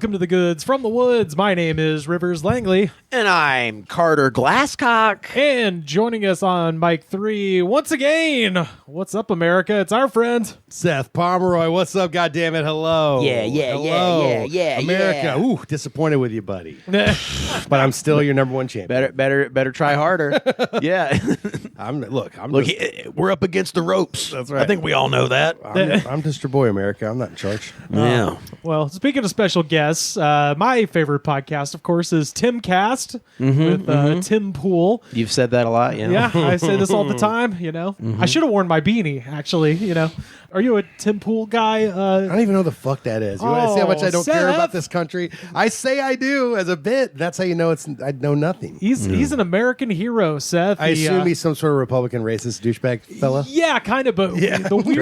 welcome to the goods from the woods. My name is Rivers Langley. And I'm Carter Glasscock. And joining us on mic 3, once again, what's up, America? It's our friend, Seth Pomeroy. What's up, goddammit? Hello. Yeah. America. Ooh, disappointed with you, buddy. But I'm still your number one champion. Better try harder. Yeah. We're up against the ropes. That's right. I think we all know that. I'm just your boy, America. I'm not in charge. Yeah. Well, speaking of special guests, my favorite podcast, of course, is Timcast with Tim Pool. You've said that a lot, yeah. Yeah, I say this all the time, I should have worn my beanie, actually, Are you a Tim Pool guy? I don't even know the fuck that is. You want to see how much I don't care Seth. about this country? I say I do as a bit. That's how you know I know nothing. He's an American hero, Seth. I assume he's some sort of Republican racist douchebag fella. Yeah, kind of, but the weird...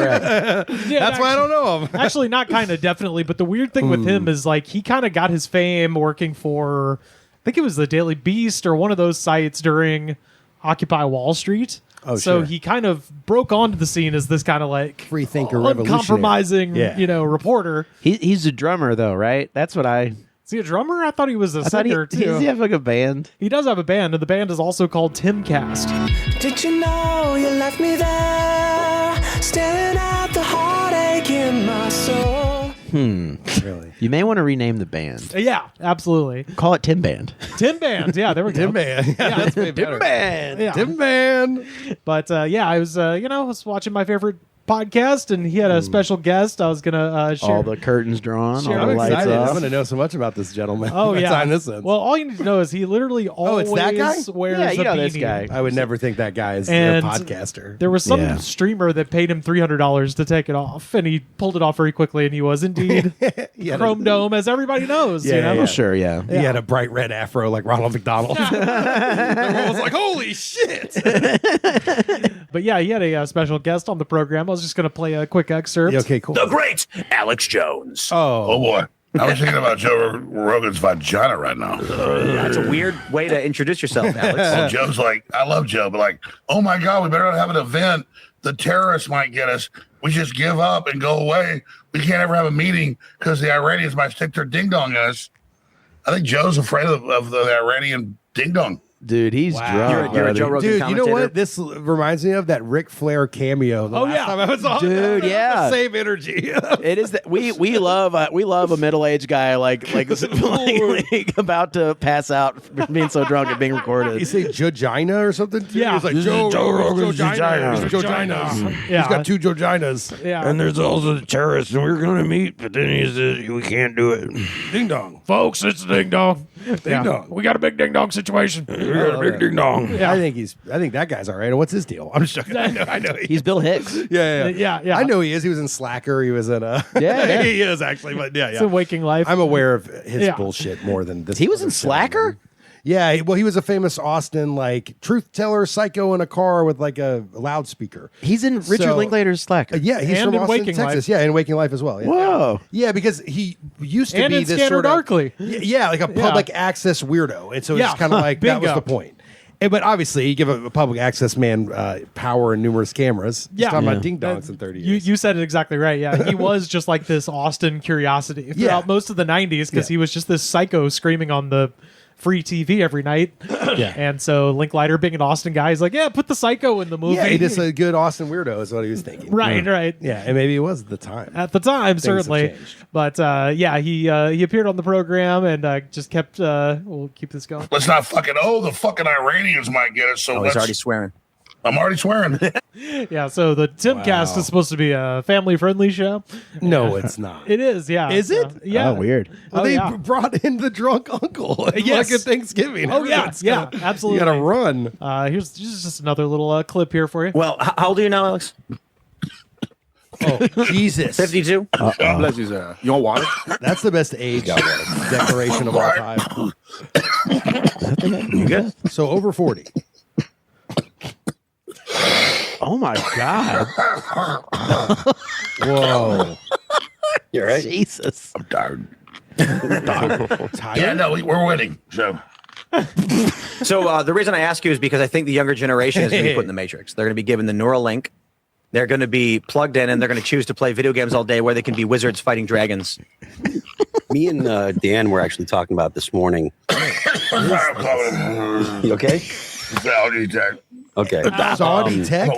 That's why I don't know him. Actually, not kind of, definitely, but the weird thing with him is, he kind of got his fame working for, I think it was the Daily Beast or one of those sites during Occupy Wall Street. Oh, so sure. he kind of broke onto the scene as this kind of free thinker, revolutionary, uncompromising, reporter. He's a drummer, though, right? That's what Is he a drummer? I thought he was a singer, too. Does he have a band? He does have a band, and the band is also called Timcast. Did you know you left me there, staring at the heartache in my soul? Really? You may want to rename the band. Yeah, absolutely. Call it Tim Band. Tim Band. Yeah, there we go. Tim Man. Yeah, that's way better. Tim Band. Yeah. Tim Man. But I was, I was watching my favorite podcast, and he had a special guest. I was gonna share All the curtains drawn, Sure. all the I'm lights excited. off. I'm going to know so much about this gentleman. Oh yeah, Time this in. Well, all you need to know is he literally always it's that guy? wears Yeah, you a know beanie. this guy. I would never think that guy is a And podcaster. There was some Yeah. streamer that paid him $300 to take it off, and he pulled it off very quickly, and he was indeed Chrome Dome, as everybody knows. Yeah, Oh, sure, yeah. He had a bright red afro like Ronald McDonald. Everyone was like, holy shit. But yeah, he had a special guest on the program. I was just going to play a quick excerpt. Yeah, okay, cool. The great Alex Jones. Oh, Boy. I was thinking about Joe Rogan's vagina right now. That's a weird way to introduce yourself, Alex. Well, Joe's like, I love Joe, but oh my God, we better not have an event. The terrorists might get us. We just give up and go away. We can't ever have a meeting because the Iranians might stick their ding dong at us. I think Joe's afraid of the Iranian ding dong. Dude, he's drunk. You're a Joe Rogan dude, commentator. you know what? This reminds me of that Ric Flair cameo. The last time I was on. Dude, yeah. The same energy. It is that we love a middle-aged guy like about to pass out from being so drunk and being recorded. You say Jogina or something? Too? Yeah. He's like, This is Joe Rogan's Jogina. vagina. Joginas. Yeah. He's got two Joginas. Yeah. And there's also the terrorists, and we're going to meet, but then he says, we can't do it. Ding dong. Folks, it's the ding dong. Ding dong. We got a big ding dong situation. We got a big ding dong. Yeah. I think that guy's all right. And what's his deal? I'm just joking. I know. He's Bill Hicks. Yeah. I know he is. He was in Slacker. He was in Yeah. he is actually. But It's a waking life. I'm aware of his Yeah. bullshit more than this. He was in other Slacker? gentleman. Yeah, well, he was a famous Austin truth teller psycho in a car with a loudspeaker. He's in Richard So- Linklater's Slacker. Yeah, he's And from in Austin, Waking Texas. Life. Yeah, in Waking Life as well. Yeah. Whoa. Yeah, because he used to And be in this Scanner sort of Darkly. Yeah, like a public access weirdo, and so Yeah. it's kind of like that was Bingo. the point. But obviously, you give a public access man power and numerous cameras. Yeah. He's talking Yeah. about ding dongs in 30 years. You said it exactly right. Yeah, he was just like this Austin curiosity throughout most of the 90s because he was just this psycho screaming on the free TV every night. Yeah. And so Linklater, being an Austin guy, he's like, yeah, put the psycho in the movie. Yeah, he just a good Austin weirdo is what he was thinking. right. Yeah, and maybe it was at the time. At the time, Things have certainly. changed. But he appeared on the program and just kept. We'll keep this going. Let's not the fucking Iranians might get us. So Oh, he's already swearing. I'm already swearing. Yeah. So the Timcast is supposed to be a family-friendly show. No, it's not. It is. Yeah. Is it? Yeah. Oh, weird. Well, they yeah. brought in the drunk uncle. Yes. Like at Thanksgiving. Oh yeah. Everyone's Yeah. gotta- Absolutely. You got to run. Here's just another little clip here for you. Well, how old are you now, Alex? Oh, Jesus. 52? Bless you, sir. You want water? That's the best age declaration of all time. You good? So over 40. Oh my God. Whoa. You're right. Jesus. I'm tired. Tired? Yeah, no, we're winning. So So the reason I ask you is because I think the younger generation is going to be put in the Matrix. They're going to be given the neural link. They're going to be plugged in, and they're going to choose to play video games all day where they can be wizards fighting dragons. Me and Dan were actually talking about this morning. You okay? Saudi tech. Okay. Saudi tech?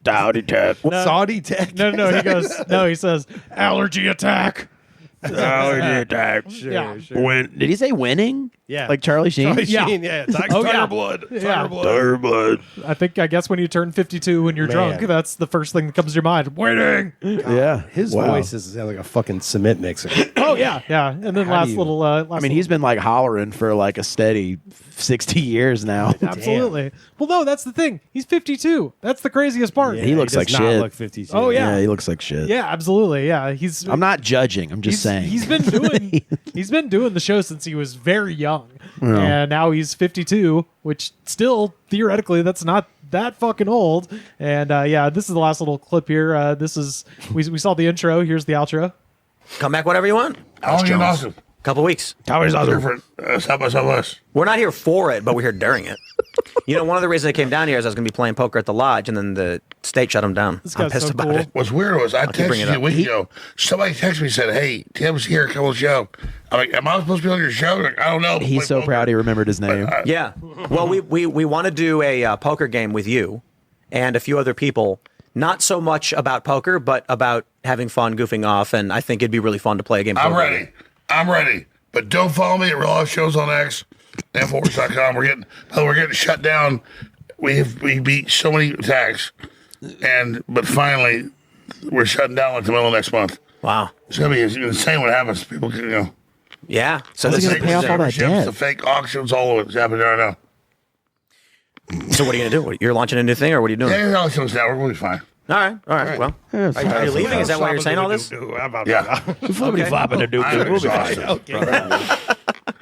Saudi tech. Saudi tech? No, he goes, no, he says, allergy attack. Saudi tech. Yeah. Did he say winning? Yeah. Like Charlie Sheen? Charlie Yeah. Sheen, yeah. Oh, yeah. blood. Yeah. Tiger blood. I guess when you turn 52 when you're Man. drunk, that's the first thing that comes to your mind. Winning. Yeah. His Wow. voice is like a fucking cement mixer. Oh, yeah. Yeah. And then How do you- I mean, he's been like hollering for like a steady 60 years now. Absolutely. Well, no, that's the thing. He's 52. That's the craziest part. Yeah, He looks like does not shit. Look 52. Oh, yeah. he looks like shit. Yeah, absolutely. Yeah, I'm not judging. I'm just saying. He's been doing the show since he was very young, and now he's 52, which still theoretically that's not that fucking old. And yeah, this is the last little clip here. This is we saw the intro. Here's the outro. Come back whenever you want. How long you in Austin? Couple weeks. Different. South by Southwest. We're not here for it, but we're here during it. You know, one of the reasons I came down here is I was going to be playing poker at the lodge, and then the state shut them down. This I'm guy's pissed so about cool. it. What's weird was I keep bringing texted it you a up. week ago. Somebody texted me and said, "Hey, Tim's here. Come on the show." I'm like, "Am I supposed to be on your show?" Like, I don't know. He's so proud he remembered his name. Yeah. Well, we want to do a poker game with you and a few other people. Not so much about poker, but about having fun, goofing off, and I think it'd be really fun to play a game. I'm poker. ready. I'm ready. But don't follow me at Real Life Shows on X, Infowars.com. We're getting shut down. We beat so many attacks, but finally we're shutting down like the middle of next month. Wow. It's gonna be insane what happens. People can, Yeah. So How's this he is gonna pay off all that memberships, debt? the fake auctions, all of it's happening right now. So what are you gonna do? You're launching a new thing, or what are you doing? Yeah, Auctions Network will be fine. All right. Well, are you leaving? Is that why you're saying all this? Yeah. Flippity flopping to do. I'm We'll be fine. exhausted.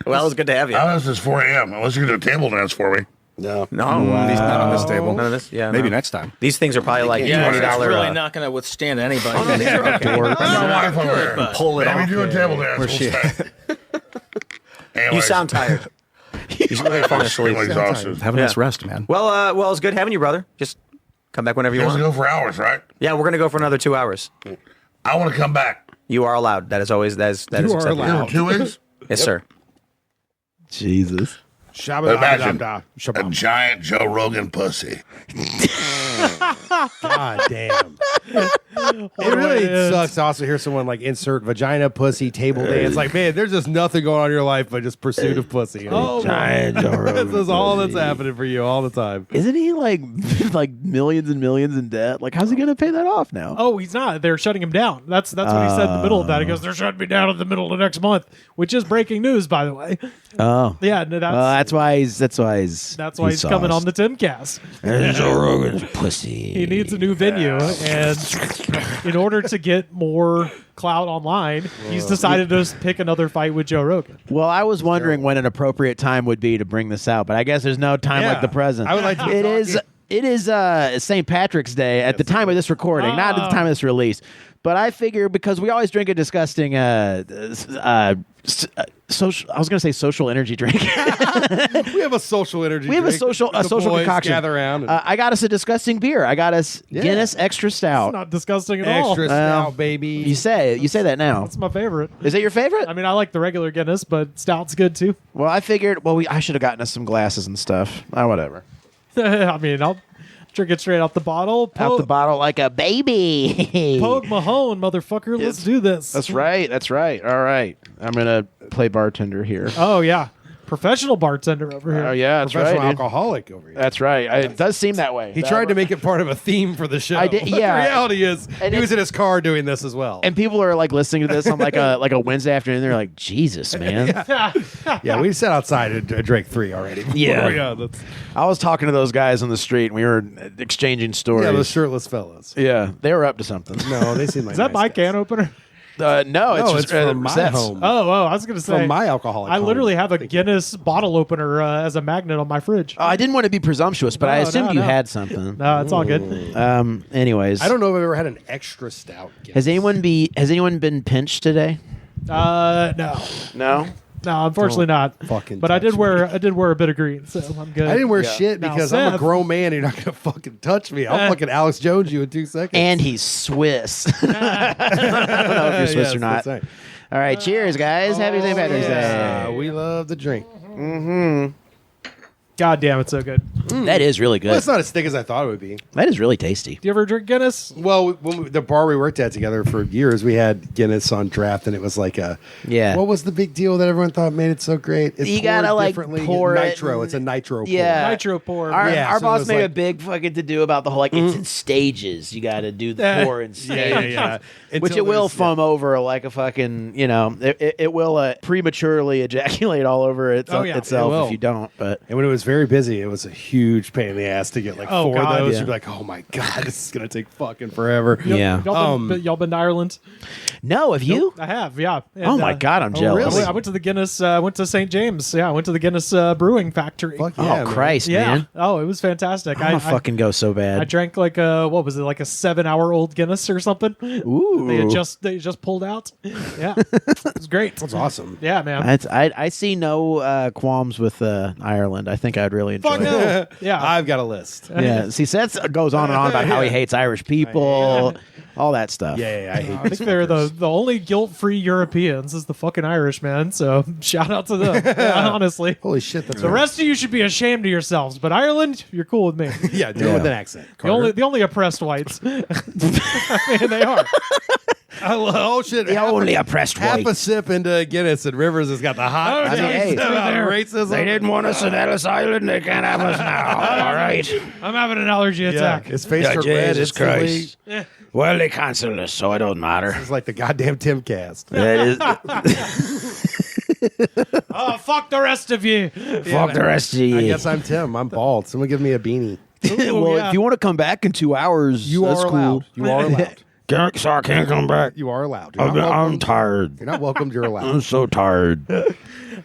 Well, it's good to have you. How is this 4 a.m.? Unless you're going to do a table dance for me. No, At least not on this table. None of this. Yeah, Maybe no. next time. These things are probably like Yeah, $20. it's really not going to withstand anybody. Oh, no, these are okay. That's my wife over there. but- Pull it Maybe off. do a table dance. Where's she? You sound tired. You should really fall asleep. extremely exhausted. Have a nice rest, man. Well, it's good having you, brother. Just come back whenever you You have to want. go for hours, right? Yeah, we're gonna go for another 2 hours. I want to come back. You are allowed. That is always that is You are acceptable. allowed. 2 weeks? Yes, sir. Jesus. Imagine a Shabba-dabba-dabba. giant Joe Rogan pussy. God damn. It really sucks to also hear someone like insert vagina, pussy, table dance. Like, man, there's just nothing going on in your life but just pursuit of pussy. Oh, Giant Joe Rogan This is all that's pussy. happening for you all the time. Isn't he like millions and millions in debt? Like, how's he gonna pay that off now? Oh, he's not. They're shutting him down. That's what he said in the middle of that. He goes, "They're shutting me down in the middle of next month," which is breaking news, by the way. Oh. Yeah, no, That's why he's coming on the Timcast. Joe Rogan's pussy. He needs a new venue, and in order to get more clout online, he's decided to pick another fight with Joe Rogan. Well, I was wondering when an appropriate time would be to bring this out, but I guess there's no time Yeah. like the present. I would like to It talk- is. It is St. Patrick's Day at the time of this recording, not at the time of this release. But I figure because we always drink a disgusting social. I was going to say social energy drink. We have a social energy. We have a drink. social The boys concoction. Gather around. And I got us a disgusting beer. I got us Guinness Extra Stout. Not disgusting at all. extra stout, baby. You say that now. It's my favorite. Is it your favorite? I mean, I like the regular Guinness, but stout's good too. Well, I figured. Well, I should have gotten us some glasses and stuff. Whatever. I mean, I'll drink it straight out the bottle. Out the bottle like a baby. Pogue Mahone, motherfucker. Let's do this. That's right. That's right. All right. I'm gonna play bartender here. Oh yeah, professional bartender over here. Oh yeah, that's right. Professional dude. alcoholic over here. That's right. It does seem that way. He tried to make it part of a theme for the show. I did- But yeah. the reality is, And he it- was in his car doing this as well. And people are like listening to this on like a Wednesday afternoon. They're like, Jesus, man. yeah, we sat outside and drank 3 already. Yeah. that's, I was talking to those guys on the street, and we were exchanging stories. yeah, those shirtless fellas. Yeah, they were up to something. No, they seem like Is that nice my guys. can opener? No, it's just it's from my Seth's. home. Oh, I was gonna say From my alcoholic I home. literally have a Guinness bottle opener as a magnet on my fridge. I didn't want to be presumptuous, but I No, assumed no, you no. had something. No, it's all good. Anyways, I don't know if I've ever had an extra stout. Has anyone been pinched today? No, unfortunately not. fucking But I did touch wear a bit of green, so I'm good. I didn't wear shit Now, because I'm a Seth- grown man. You're not gonna fucking touch me. I'll fucking Alex Jones you in 2 seconds. And he's Swiss. I don't know if you're Swiss or not. that's right. All right, cheers, guys. Happy St. Patrick's Day. We love the drink. God damn, it's so good. That is really good. Well, it's not as thick as I thought it would be. That is really tasty. Do you ever drink Guinness? Well, the bar we worked at together for years, we had Guinness on draft, and it was like what was the big deal that everyone thought made it so great? It's You gotta like pour nitro. it. It's a nitro. Yeah. Nitro pour. Our so boss it was made a like- big fucking to do about the whole it's in stages. You got to do the pour in stages. Which Until it will there's- foam over like a fucking it will prematurely ejaculate all over itself It will. if you don't. But And when it was very busy, it was a huge pain in the ass to get like Oh, 4 God, of those. yeah. You'd be like, oh my God, this is going to take fucking forever. Yeah. Y'all been to Ireland? no, have you? I have, yeah. And, Oh my God, I'm jealous. really? I went to the Guinness. Went to St. James. Yeah, I went to the Guinness Brewing Factory. Fuck Oh yeah, man. Christ, yeah. man! Oh, it was fantastic. I'm gonna fucking go so I bad. drank like what was it, like a 7-hour-old Guinness or something? Ooh, They just pulled out. Yeah, it was great. That's awesome. Yeah, man. I see no qualms with Ireland. I think I'd really enjoy Fuck it. no. Yeah, I've got a list. Yeah, see, Seth goes on and on about how he hates Irish people, all that stuff. Yeah, I hate I think they're the only guilt-free Europeans is the fucking Irish, man. So shout out to them. Yeah, honestly, Holy shit, that's the rest of you should be ashamed of yourselves. But Ireland, you're cool with me. Yeah, do it with an accent. The only oppressed whites. I mean, they are. Oh shit! The only oppressed half a whites. sip into Guinness and Rivers has got the hot. I mean, hey, about racism. They didn't want us in Ellis Island. They can't have us now. All right. I'm having an allergy Yeah, attack. his face turned red. Jesus instantly. Christ. Well, they canceled us, so it don't matter. It's like the goddamn Timcast. That is, Oh, fuck the rest of you. fuck the rest of you. I guess I'm Tim. I'm bald. Someone give me a beanie. well, yeah. if you want to come back in 2 hours, You that's are cool. allowed. You are allowed. Sorry, I can't come back. You are allowed. You're not welcome. I'm tired. You're not welcomed. You're allowed. I'm so tired.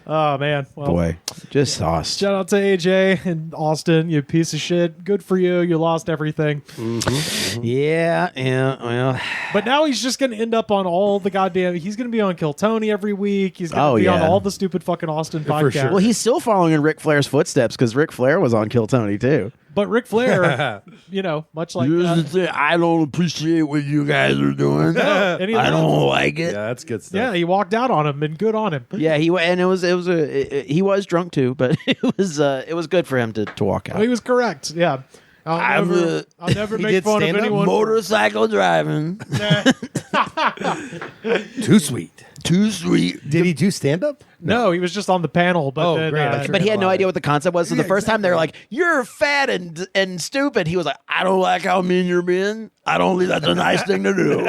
Oh, man. Well, Boy, just sauce. shout out to AJ and Austin, you piece of shit. Good for you. You lost everything. Yeah, well. But now he's just going to end up on all the goddamn... He's going to be on Kill Tony every week. He's going to be on all the stupid fucking Austin podcasts. sure. Well, he's still following in Ric Flair's footsteps because Ric Flair was on Kill Tony, too. But Ric Flair, much like... I don't appreciate what you guys are doing. and he left. like it. Yeah, that's good stuff. Yeah, he walked out on him, and good on him. Yeah, he was drunk too, but it was good for him to walk out. He was correct. Yeah. I'll never He make did fun of stand up? anyone. Motorcycle driving, Too sweet. too sweet. Did he do stand up? No, he was just on the panel. But Oh, then, great. I'm sure But he had no Live. idea what the concept was. So the first time they were like, "You're fat and stupid," he was like, "I don't like how mean you're being. I don't think that's a nice thing to do."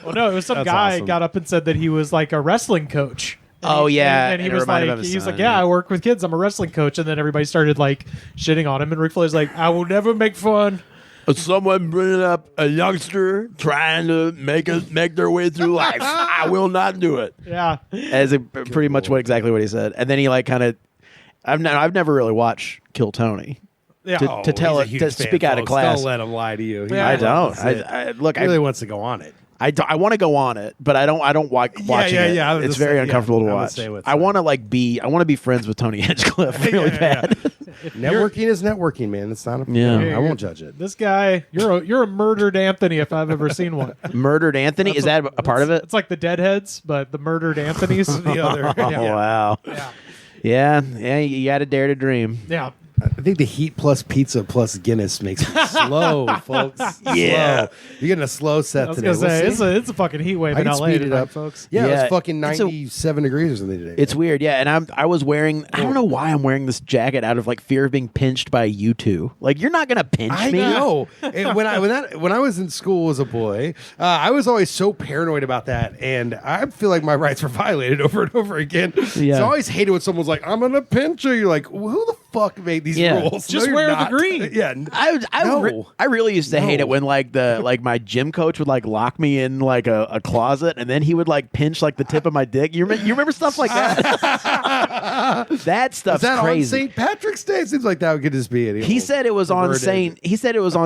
well, no, it was some That's guy awesome. got up and said that he was like a wrestling coach. And Oh, he- yeah, and he and it was reminded like, him of his he was son, like, yeah, yeah. I work with kids. I'm a wrestling coach. And then everybody started like shitting on him. And Ric Flair's like, I will never make fun. Someone bringing up a youngster trying to make their way through life. I will not do it. Yeah, As pretty much exactly what he said. And then he like kind of, I've never really watched Kill Tony. yeah. To tell he's a it huge to fan, speak out of folks. class. Don't let him lie to you. Yeah. I don't. That's it. I look. He really wants to go on it. I want to go on it, but I don't watching it. I was It's the very same- uncomfortable yeah, to I'm the watch. same with I want to be friends with Tony Hinchcliffe really bad. Networking is networking, man. It's not a. Yeah. I won't judge it. This guy, you're a murdered Anthony if I've ever seen one. Murdered Anthony, is that a part of it? It's like the Deadheads, but the murdered Anthony's the other. Oh wow. Yeah. Yeah, you got to dare to dream. Yeah. I think the heat plus pizza plus Guinness makes it slow, folks. Yeah. Slow. You're getting a slow set I was today. gonna say We'll see. it's a fucking heat wave I in can LA speed it tonight, up, folks. Yeah, it Yeah, was fucking it's a- 97 degrees or something today. It's weird, yeah. And I was wearing. I don't know why I'm wearing this jacket out of like fear of being pinched by you two. Like you're not gonna pinch I me. know. And when I was in school as a boy, I was always so paranoid about that, and I feel like my rights were violated over and over again. Yeah. So I always hated when someone's like, "I'm gonna pinch you." You're like, well, "Who the fuck made these Yeah. rules?" Just you're wear the not. green. Yeah. I really used to hate No. it when like my gym coach would like lock me in like a closet and then he would like pinch like the tip of my dick. You remember stuff like that? That Is stuff's that crazy. on St. Patrick's Day? It seems like that could just be it. He said it was on Perverted.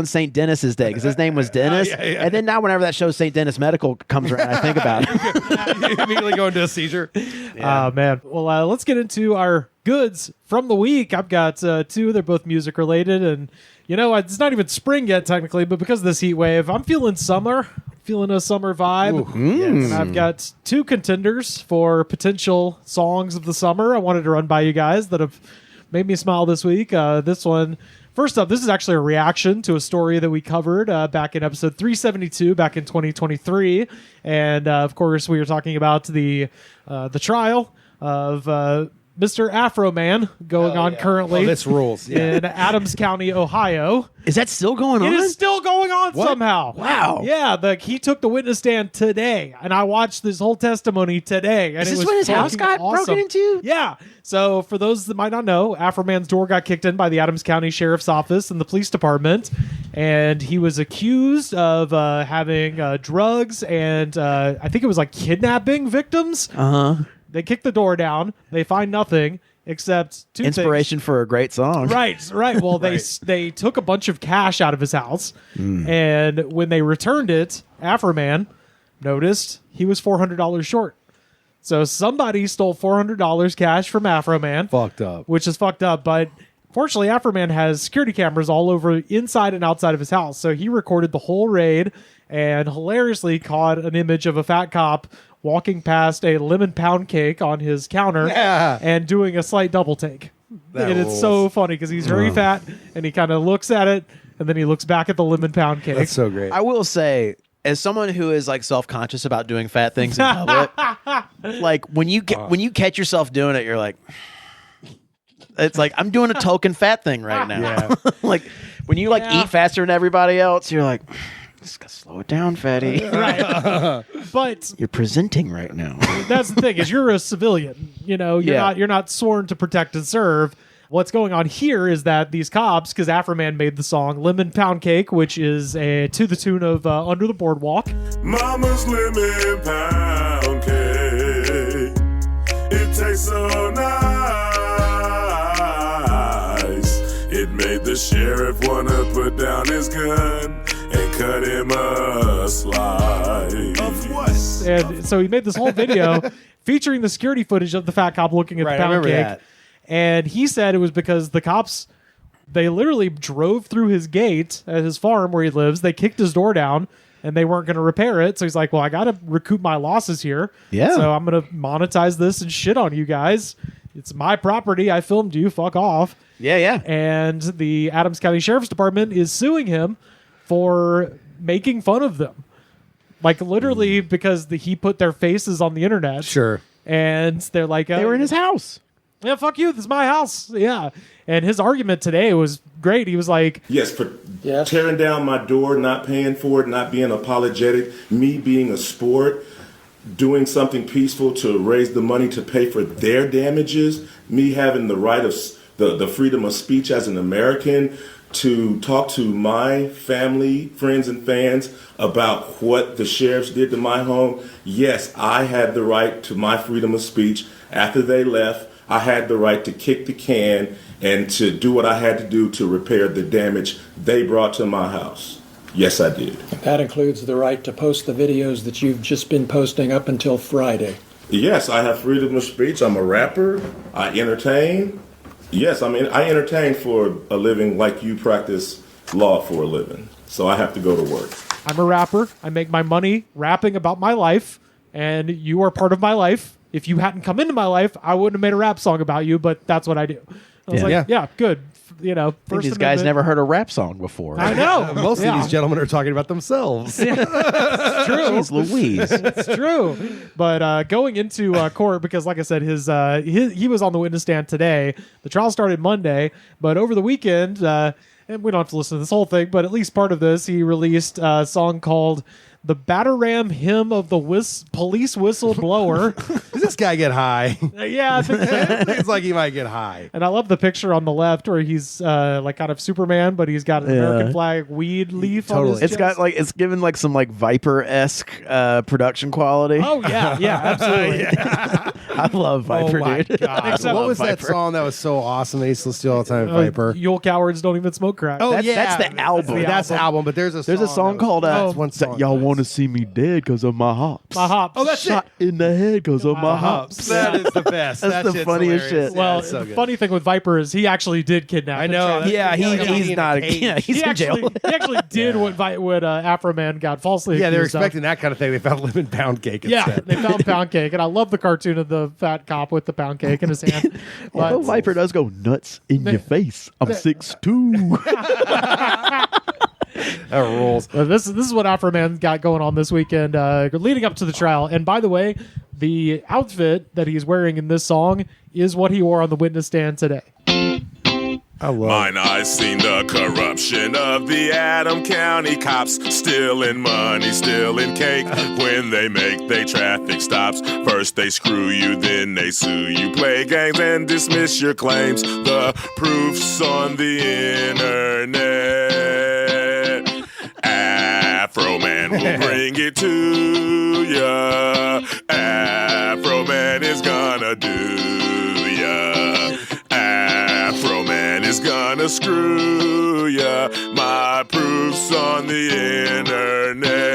Saint Dennis's day because his name was Dennis. Yeah, yeah. And then now whenever that show Saint Dennis Medical comes around, I think about it. You immediately go into a seizure. Man. Well, let's get into our goods from the week. I've got two. They're both music related, and it's not even spring yet technically, but because of this heat wave, I'm feeling summer. feeling a summer vibe. And I've got 2 contenders for potential songs of the summer. I wanted to run by you guys that have made me smile this week. This one, first up, this is actually a reaction to a story that we covered back in episode 372 back in 2023. And of course, we were talking about the trial of Mr. Afroman going on currently. Oh, this rules. Yeah. In Adams County, Ohio. Is that still going on? It is still going on somehow. Wow. Yeah, he took the witness stand today, and I watched this whole testimony today. And Is it this was when his house fucking got awesome. broken into? Yeah. So for those that might not know, Afroman's door got kicked in by the Adams County Sheriff's Office and the police department, and he was accused of having drugs and I think it was like kidnapping victims. They kick the door down. They find nothing except 2 Inspiration things. for a great song. Right. Well, they took a bunch of cash out of his house, and when they returned it, Afroman noticed he was $400 short. So somebody stole $400 cash from Afroman. Fucked up. Which is fucked up, but fortunately, Afroman has security cameras all over inside and outside of his house, so he recorded the whole raid and hilariously caught an image of a fat cop walking past a lemon pound cake on his counter and doing a slight double take. And it's so funny because he's very fat and he kind of looks at it and then he looks back at the lemon pound cake. That's so great. I will say, as someone who is like self-conscious about doing fat things in public, like when you catch yourself doing it, you're like, it's like I'm doing a token fat thing right now. Yeah. Like when you eat faster than everybody else, you're like, just gotta slow it down, fatty. Right. But You're presenting right now. that's the thing is you're a civilian. You're not sworn to protect and serve. What's going on here is that these cops, because Afroman made the song Lemon Pound Cake, which is to the tune of Under the Boardwalk. Mama's lemon pound cake. It tastes so nice. It made the sheriff wanna put down his gun and cut him a slice. Of what? And so he made this whole video featuring the security footage of the fat cop looking at the I pound remember cake. that. And he said it was because the cops, they literally drove through his gate at his farm where he lives. They kicked his door down and they weren't going to repair it. So he's like, well, I got to recoup my losses here. Yeah. So I'm going to monetize this and shit on you guys. It's my property. I filmed you. Fuck off. Yeah. And the Adams County Sheriff's Department is suing him for making fun of them. Like literally because he put their faces on the internet. Sure. And they're like, They were in his house. yeah, fuck you. This is my house. Yeah. And his argument today was great. He was like, Yes, for tearing down my door, not paying for it, not being apologetic, me being a sport, doing something peaceful to raise the money to pay for their damages, me having the right of the freedom of speech as an American to talk to my family, friends, and fans about what the sheriffs did to my home. Yes, I had the right to my freedom of speech. After they left, I had the right to kick the can and to do what I had to do to repair the damage they brought to my house. Yes, I did. That includes the right to post the videos that you've just been posting up until Friday. Yes, I have freedom of speech. I'm a rapper. I entertain. Yes, I entertain for a living like you practice law for a living. So I have to go to work. I'm a rapper. I make my money rapping about my life, and you are part of my life. If you hadn't come into my life, I wouldn't have made a rap song about you, but that's what I do. I was like, yeah, good. I think these guys never heard a rap song before. I know. Most of these gentlemen are talking about themselves. It's true. Jeez Louise. It's true. But going into court, because like I said, he was on the witness stand today. The trial started Monday, but over the weekend, and we don't have to listen to this whole thing, but at least part of this, he released a song called The Batteram Hymn of the Police Whistleblower. Does this guy get high? Yeah, I think It's like he might get high. And I love the picture on the left where he's like kind of Superman, but he's got an American flag weed leaf on his It's chest. got it's given some Viper-esque production quality. Oh yeah, absolutely. I love Viper, Oh my dude. God. Except- What was that Viper. song that was so awesome? They used to listen to all the time, Viper. Yule cowards don't even smoke crack. Oh, That's the album. That's the album, but there's a song called that's one song. Y'all Want to See Me Dead because of my hops. My hops. Oh, that's Shot in the head because of my hops. That is the best. That's That the shit's funniest hilarious. shit. Yeah, Well, it's so the good. funny thing with Viper is he actually did kidnap. I and know. trap- That's- Yeah, he's in a not. cage. Yeah, he's He in jail. actually did what Afroman got falsely Yeah, they were accused of. expecting that kind of thing. They found lemon pound cake Yeah, instead. they found pound cake, and I love the cartoon of the fat cop with the pound cake in his hand. Although But Viper does go nuts in your face. I'm 6'2". That rules. this is what Afroman got going on this weekend, leading up to the trial. And by the way, the outfit that he's wearing in this song is what he wore on the witness stand today. I love Mine eyes seen the corruption of the Adam County cops, stealing money, stealing cake. When they make they traffic stops, first they screw you, then they sue you, play games and dismiss your claims. The proof's on the internet. Afroman will bring it to ya. Afroman is gonna do ya. Afroman is gonna screw ya. My proof's on the internet.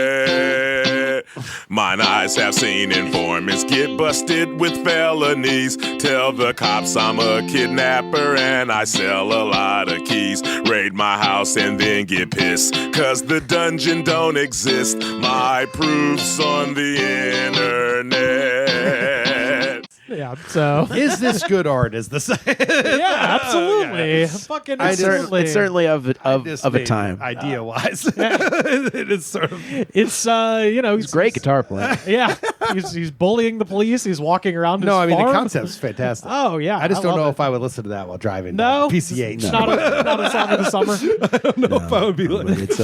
Mine eyes have seen informants get busted with felonies. Tell the cops I'm a kidnapper and I sell a lot of keys. Raid my house and then get pissed, 'cause the dungeon don't exist. My proof's on the internet. Yeah, so Is this good art? Is this? yeah, absolutely, fucking absolutely. It's certainly of a time. Idea wise, it is sort of. It's he's Great guitar playing. Yeah, he's bullying the police. He's walking around. No, I his mean the farm. concept's fantastic. Oh yeah, I just don't love know it. if I would listen to that while driving. No, PCH. It's not a song of the summer. I don't know if I would be like. But it's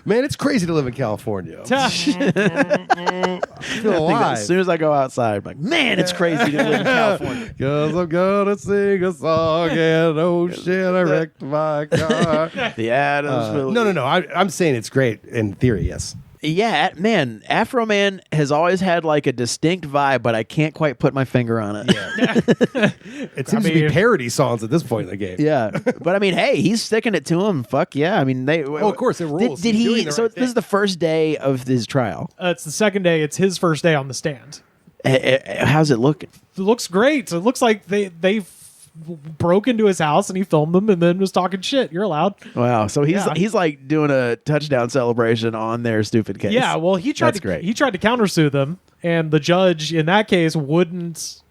Man, it's crazy to live in California. I feel alive. as soon as I go outside, I'm like, man, it's crazy to live in California. 'Cause I'm gonna sing a song and oh shit, I wrecked my car. The Adams. No. I'm saying it's great in theory. Yes. Yeah, man, Afroman has always had like a distinct vibe, but I can't quite put my finger on it. It seems to be parody songs at this point in the game. Yeah, but I mean, hey, he's sticking it to him. Fuck yeah! I mean, they. Oh, of course, it rules. Did He's he? doing the So right this is the first day of his trial. It's the second day. It's his first day on the stand. How's it looking? It looks great. It looks like they broke into his house and he filmed them and then was talking shit. You're allowed. Wow. So Yeah. he's like doing a touchdown celebration on their stupid case. Yeah. Well, he tried That's to great. he tried to countersue them, and the judge in that case wouldn't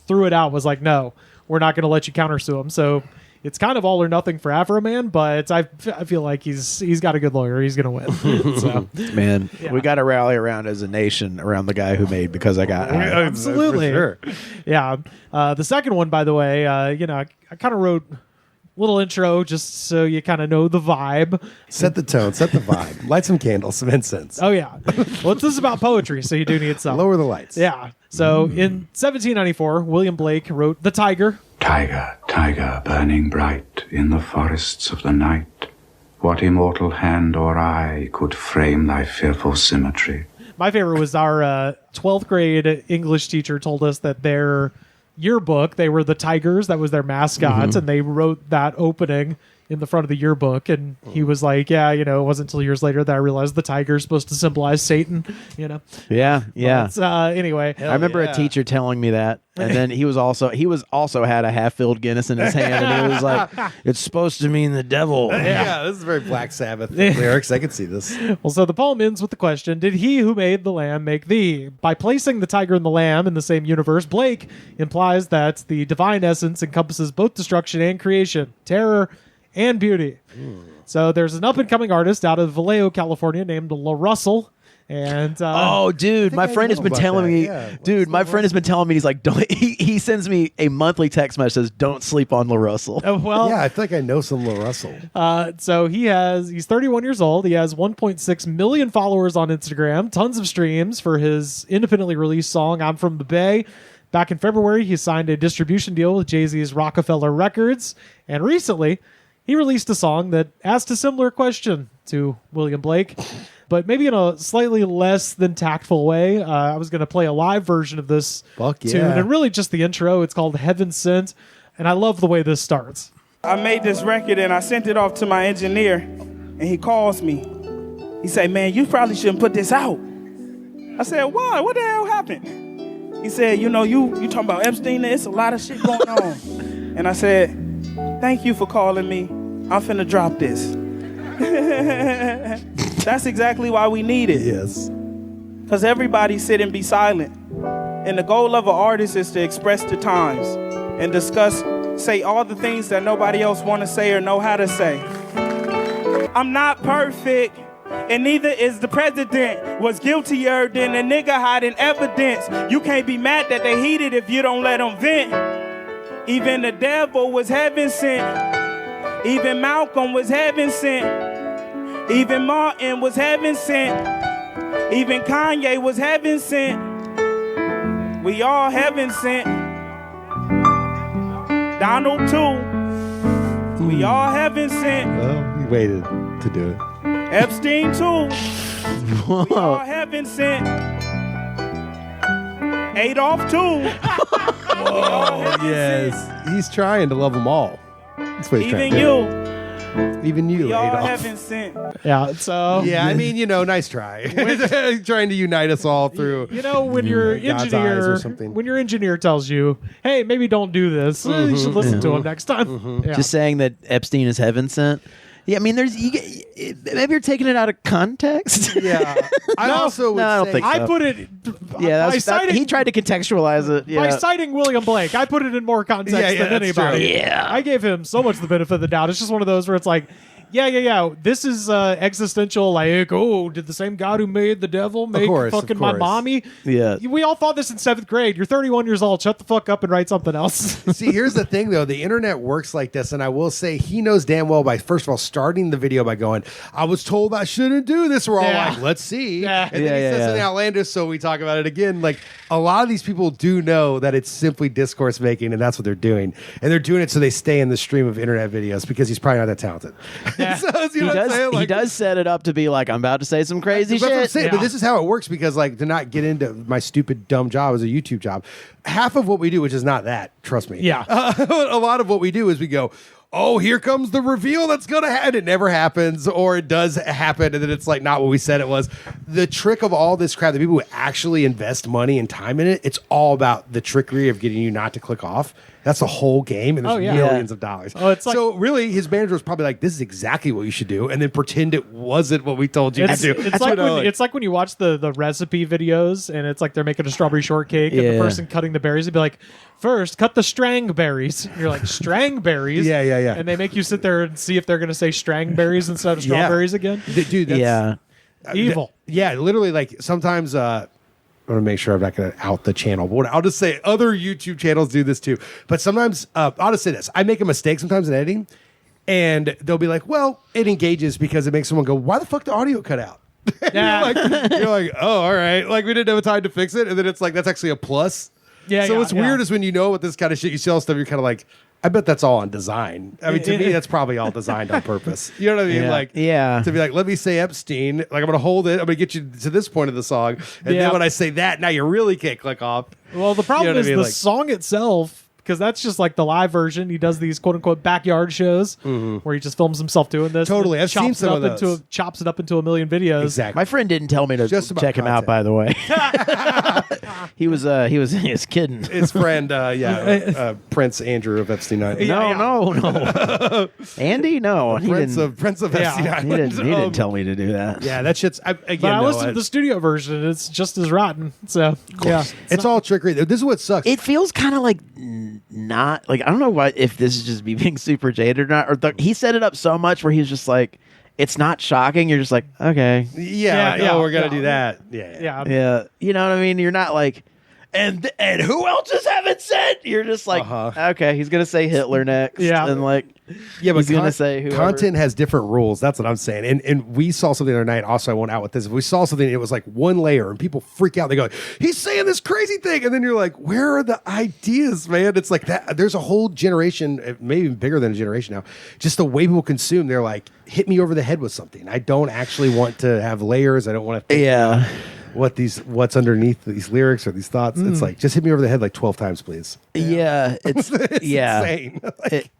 threw it out. Was like, no, we're not going to let you countersue him. So it's kind of all or nothing for Afroman, but I feel like he's got a good lawyer. He's going to win. So Man, Yeah. we got to rally around as a nation around the guy who made Because I Got High. absolutely. For sure. Yeah. The second one, by the way, I kind of wrote a little intro just so you kind of know the vibe. Set the tone, set the vibe. Light some candles, some incense. Oh, yeah. Well, this is about poetry, so you do need some. Lower the lights. Yeah. So in 1794, William Blake wrote The Tiger. Tiger, tiger, burning bright in the forests of the night, what immortal hand or eye could frame thy fearful symmetry? My favorite was our 12th grade English teacher told us that their yearbook, they were the Tigers. That was their mascots. And they wrote that opening in the front of the yearbook. And he was like, yeah, it wasn't until years later that I realized the tiger is supposed to symbolize Satan, Yeah. But, anyway. I remember a teacher telling me that, and then he was also had a half-filled Guinness in his hand, and he was like, "It's supposed to mean the devil." Yeah, this is very Black Sabbath lyrics. I can see this. Well, so the poem ends with the question, did he who made the lamb make thee? By placing the tiger and the lamb in the same universe, Blake implies that the divine essence encompasses both destruction and creation, terror and beauty. So there's an up-and-coming artist out of Vallejo, California named LaRussell. And Oh, dude, my friend has been telling me. Dude, my friend has been telling me he's like, don't. He sends me a monthly text message that says, "Don't sleep on LaRussell." well, Yeah, I feel like I know some LaRussell. so he's 31 years old. He has 1.6 million followers on Instagram, tons of streams for his independently released song "I'm From the Bay." Back in February, he signed a distribution deal with Jay-Z's Rockefeller Records, and recently he released a song that asked a similar question to William Blake. but maybe in a slightly less than tactful way. I was going to play a live version of this tune, and really just the intro. It's called Heaven Sent, and I love the way this starts. I made this record and I sent it off to my engineer, and he calls me. He said, man, you probably shouldn't put this out. I said, why? What the hell happened? He said, you talking about Epstein, it's a lot of shit going on. And I said, thank you for calling me. I'm finna drop this. That's exactly why we need it. Yes. Because everybody sit and be silent. And the goal of an artist is to express the times and say all the things that nobody else want to say or know how to say. I'm not perfect, and neither is the president. Was guiltier than a nigga hiding evidence. You can't be mad that they heated if you don't let them vent. Even the devil was heaven sent. Even Malcolm was heaven sent. Even Martin was heaven sent. Even Kanye was heaven sent. We all heaven sent. Donald too. We all heaven sent. Well, he waited to do it. Epstein too. We all heaven sent. Adolf too. Oh, yes. He's trying to love them all. That's what he's trying to do. Even you, we all Adolf. heaven sent. Yeah, so yeah, I mean, nice try. Trying to unite us all through. When your God's eyes or something. when your engineer tells you, "Hey, maybe don't do this," you should listen to him next time. Yeah. Just saying that Epstein is heaven sent. Yeah, I mean, maybe you're taking it out of context. Yeah, I also would I don't say think so. I put it. Yeah, citing, he tried to contextualize it. Yeah. By citing William Blake, I put it in more context than anybody. True. Yeah, I gave him so much the benefit of the doubt. It's just one of those where it's like, yeah. This is existential. Like, oh, did the same God who made the devil make fucking my mommy? Yeah. We all thought this in 7th grade. You're 31 years old. Shut the fuck up and write something else. See, here's the thing, though. The internet works like this, and I will say he knows damn well by, first of all, starting the video by going, I was told I shouldn't do this. We're all like, let's see. Yeah. And then he says something outlandish, so we talk about it again. Like, a lot of these people do know that it's simply discourse making, and that's what they're doing. And they're doing it so they stay in the stream of internet videos because he's probably not that talented. Yeah. So, you know what I'm saying? He does set it up to be like, I'm about to say some crazy that's what I'm shit. saying, but this is how it works because, like, to not get into my stupid, dumb job as a YouTube job, half of what we do, which is not that, trust me. Yeah. A lot of what we do is we go, oh, here comes the reveal that's going to happen. It never happens, or it does happen, and then it's like not what we said it was. The trick of all this crap, the people who actually invest money and time in it, it's all about the trickery of getting you not to click off. That's the whole game, and there's millions of dollars. Oh, it's like, so really, his manager was probably like, this is exactly what you should do, and then pretend it wasn't what we told you to do. It's like when you watch the recipe videos, and it's like they're making a strawberry shortcake, and the person cutting the berries would be like, first, cut the strangberries. You're like, strangberries? Yeah. And they make you sit there and see if they're going to say strangberries instead of strawberries again. Dude, that's evil. Literally, like, sometimes... I want to make sure I'm not going to out the channel, but I'll just say other YouTube channels do this too. But sometimes, I'll just say this. I make a mistake sometimes in editing, and they'll be like, well, it engages because it makes someone go, why the fuck the audio cut out? Yeah. you're like, oh, all right. Like, we didn't have time to fix it. And then it's like, that's actually a plus. Yeah. So what's weird is when you know what this kind of shit, you see all stuff, you're kind of like, I bet that's all on design. I mean, to me, that's probably all designed on purpose. You know what I mean? Like, to be like, let me say Epstein. Like, I'm going to hold it. I'm going to get you to this point of the song. And then when I say that, now you really can't click off. Well, the problem is the like, song itself, because that's just like the live version. He does these quote unquote backyard shows where he just films himself doing this. Totally. I've seen some of those. Chops it up into a million videos. Exactly. My friend didn't tell me to check him out, by the way. he was kidding. His friend, Prince Andrew of Epstein Island. No. Andy? No. Prince of Epstein Island. He didn't tell me to do that. Yeah, that shit's... But I listened to the studio version, and it's just as rotten. So, yeah. It's all trickery. This is what sucks. It feels kind of like not... Like, I don't know if this is just me being super jaded or not. He set it up so much where he's just like... It's not shocking. You're just like, okay. Yeah, we're going to do that. Yeah. You know what I mean? You're not like... and who else is heaven sent? You're just like, okay, he's gonna say Hitler next. Yeah. And like, Yeah, but he's gonna say whoever. content has different rules. That's what I'm saying. And we saw something the other night. Also, I went out with this. We saw something. It was like one layer, and people freak out. They go, "He's saying this crazy thing," and then you're like, "Where are the ideas, man?" It's like that. There's a whole generation, maybe even bigger than a generation now. Just the way people consume. They're like, "Hit me over the head with something." I don't actually want to have layers. I don't want to. Think about what's underneath these lyrics or these thoughts. It's like, just hit me over the head like 12 times, please. Yeah, it's insane.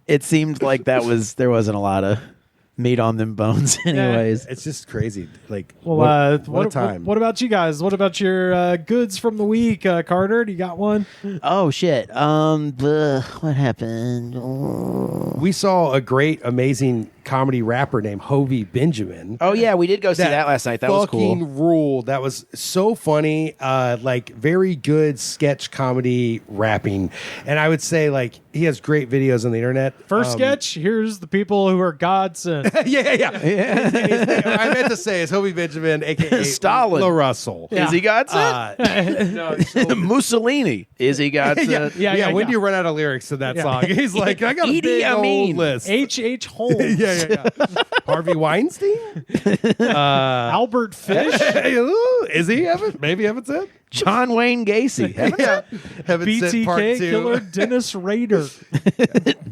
It seemed like there wasn't a lot of meat on them bones anyways. It's just crazy. Like, Well, what a time. What about you guys? What about your goods from the week, Carter? Do you got one? Oh shit. What happened? We saw a great, amazing comedy rapper named Hovey Benjamin. Oh yeah, we did go see that last night. That was cool. Fucking ruled. That was so funny. Like very good sketch comedy rapping. And I would say like he has great videos on the internet. First sketch, here's the people who are God sent. yeah. I meant to say is Hovey Benjamin, aka Stalin. LaRussell. Yeah. Is he God sent? Mussolini. Is he God sent? Yeah. When do you run out of lyrics to that song? He's like, I got a big old list. H.H. Holmes. yeah. Harvey Weinstein? Albert Fish? Is he Evan? Maybe Evan said? John Wayne Gacy. BTK killer Dennis Rader.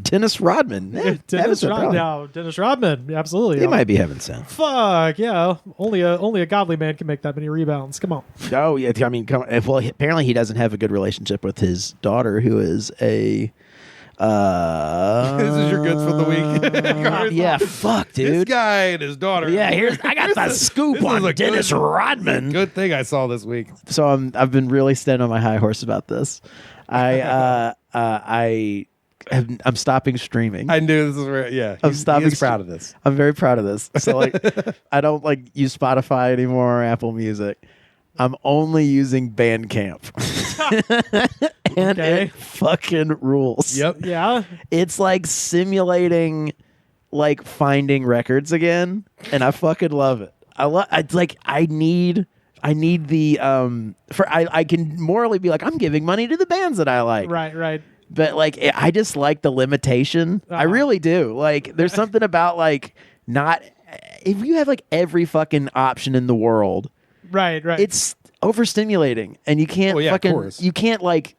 Dennis Rodman. Dennis Rodman. Absolutely. He might be heaven sent. Fuck yeah! Only a godly man can make that many rebounds. Come on. Oh yeah. I mean, well, apparently he doesn't have a good relationship with his daughter, who is a. This is your goods for the week. Yeah, fuck, dude. This guy and his daughter. Yeah, I got the scoop on Dennis Rodman. Good thing I saw this week. So I've been really standing on my high horse about this. I'm stopping streaming. I knew this was where. Yeah, I'm stopping. He's proud of this. I'm very proud of this. So like, I don't like use Spotify anymore or Apple Music. I'm only using Bandcamp. And it fucking rules. Yep. Yeah. It's like simulating like finding records again, and I fucking love it. I need the I can morally be like, I'm giving money to the bands that I like. Right. But like I just like the limitation. I really do. Like there's something about like not if you have like every fucking option in the world. Right. It's overstimulating, and you can't you can't like.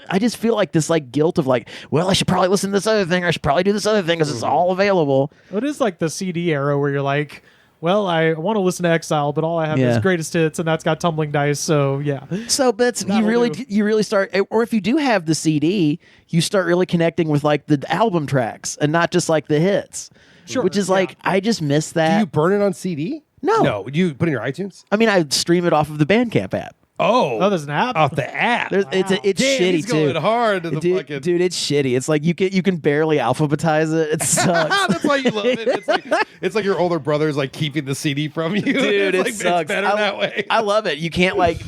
I just feel like this like guilt of like, well, I should probably listen to this other thing. Or I should probably do this other thing because it's all available. It is like the CD era where you're like, well, I want to listen to Exile, but all I have is greatest hits, and that's got Tumbling Dice. So yeah. So that's you really start, or if you do have the CD, you start really connecting with like the album tracks and not just like the hits. Sure. Which is like I just miss that. Do you burn it on CD? No. Do you put it in your iTunes? I mean, I stream it off of the Bandcamp app. Oh, there's an app off the app. It's Damn, shitty he's going too. hard to the dude, fucking... dude, it's shitty. It's like you can barely alphabetize it. It sucks. That's why you love it. It's like your older brother's like keeping the CD from you. Dude, it's sucks. It's better that way. I love it. You can't like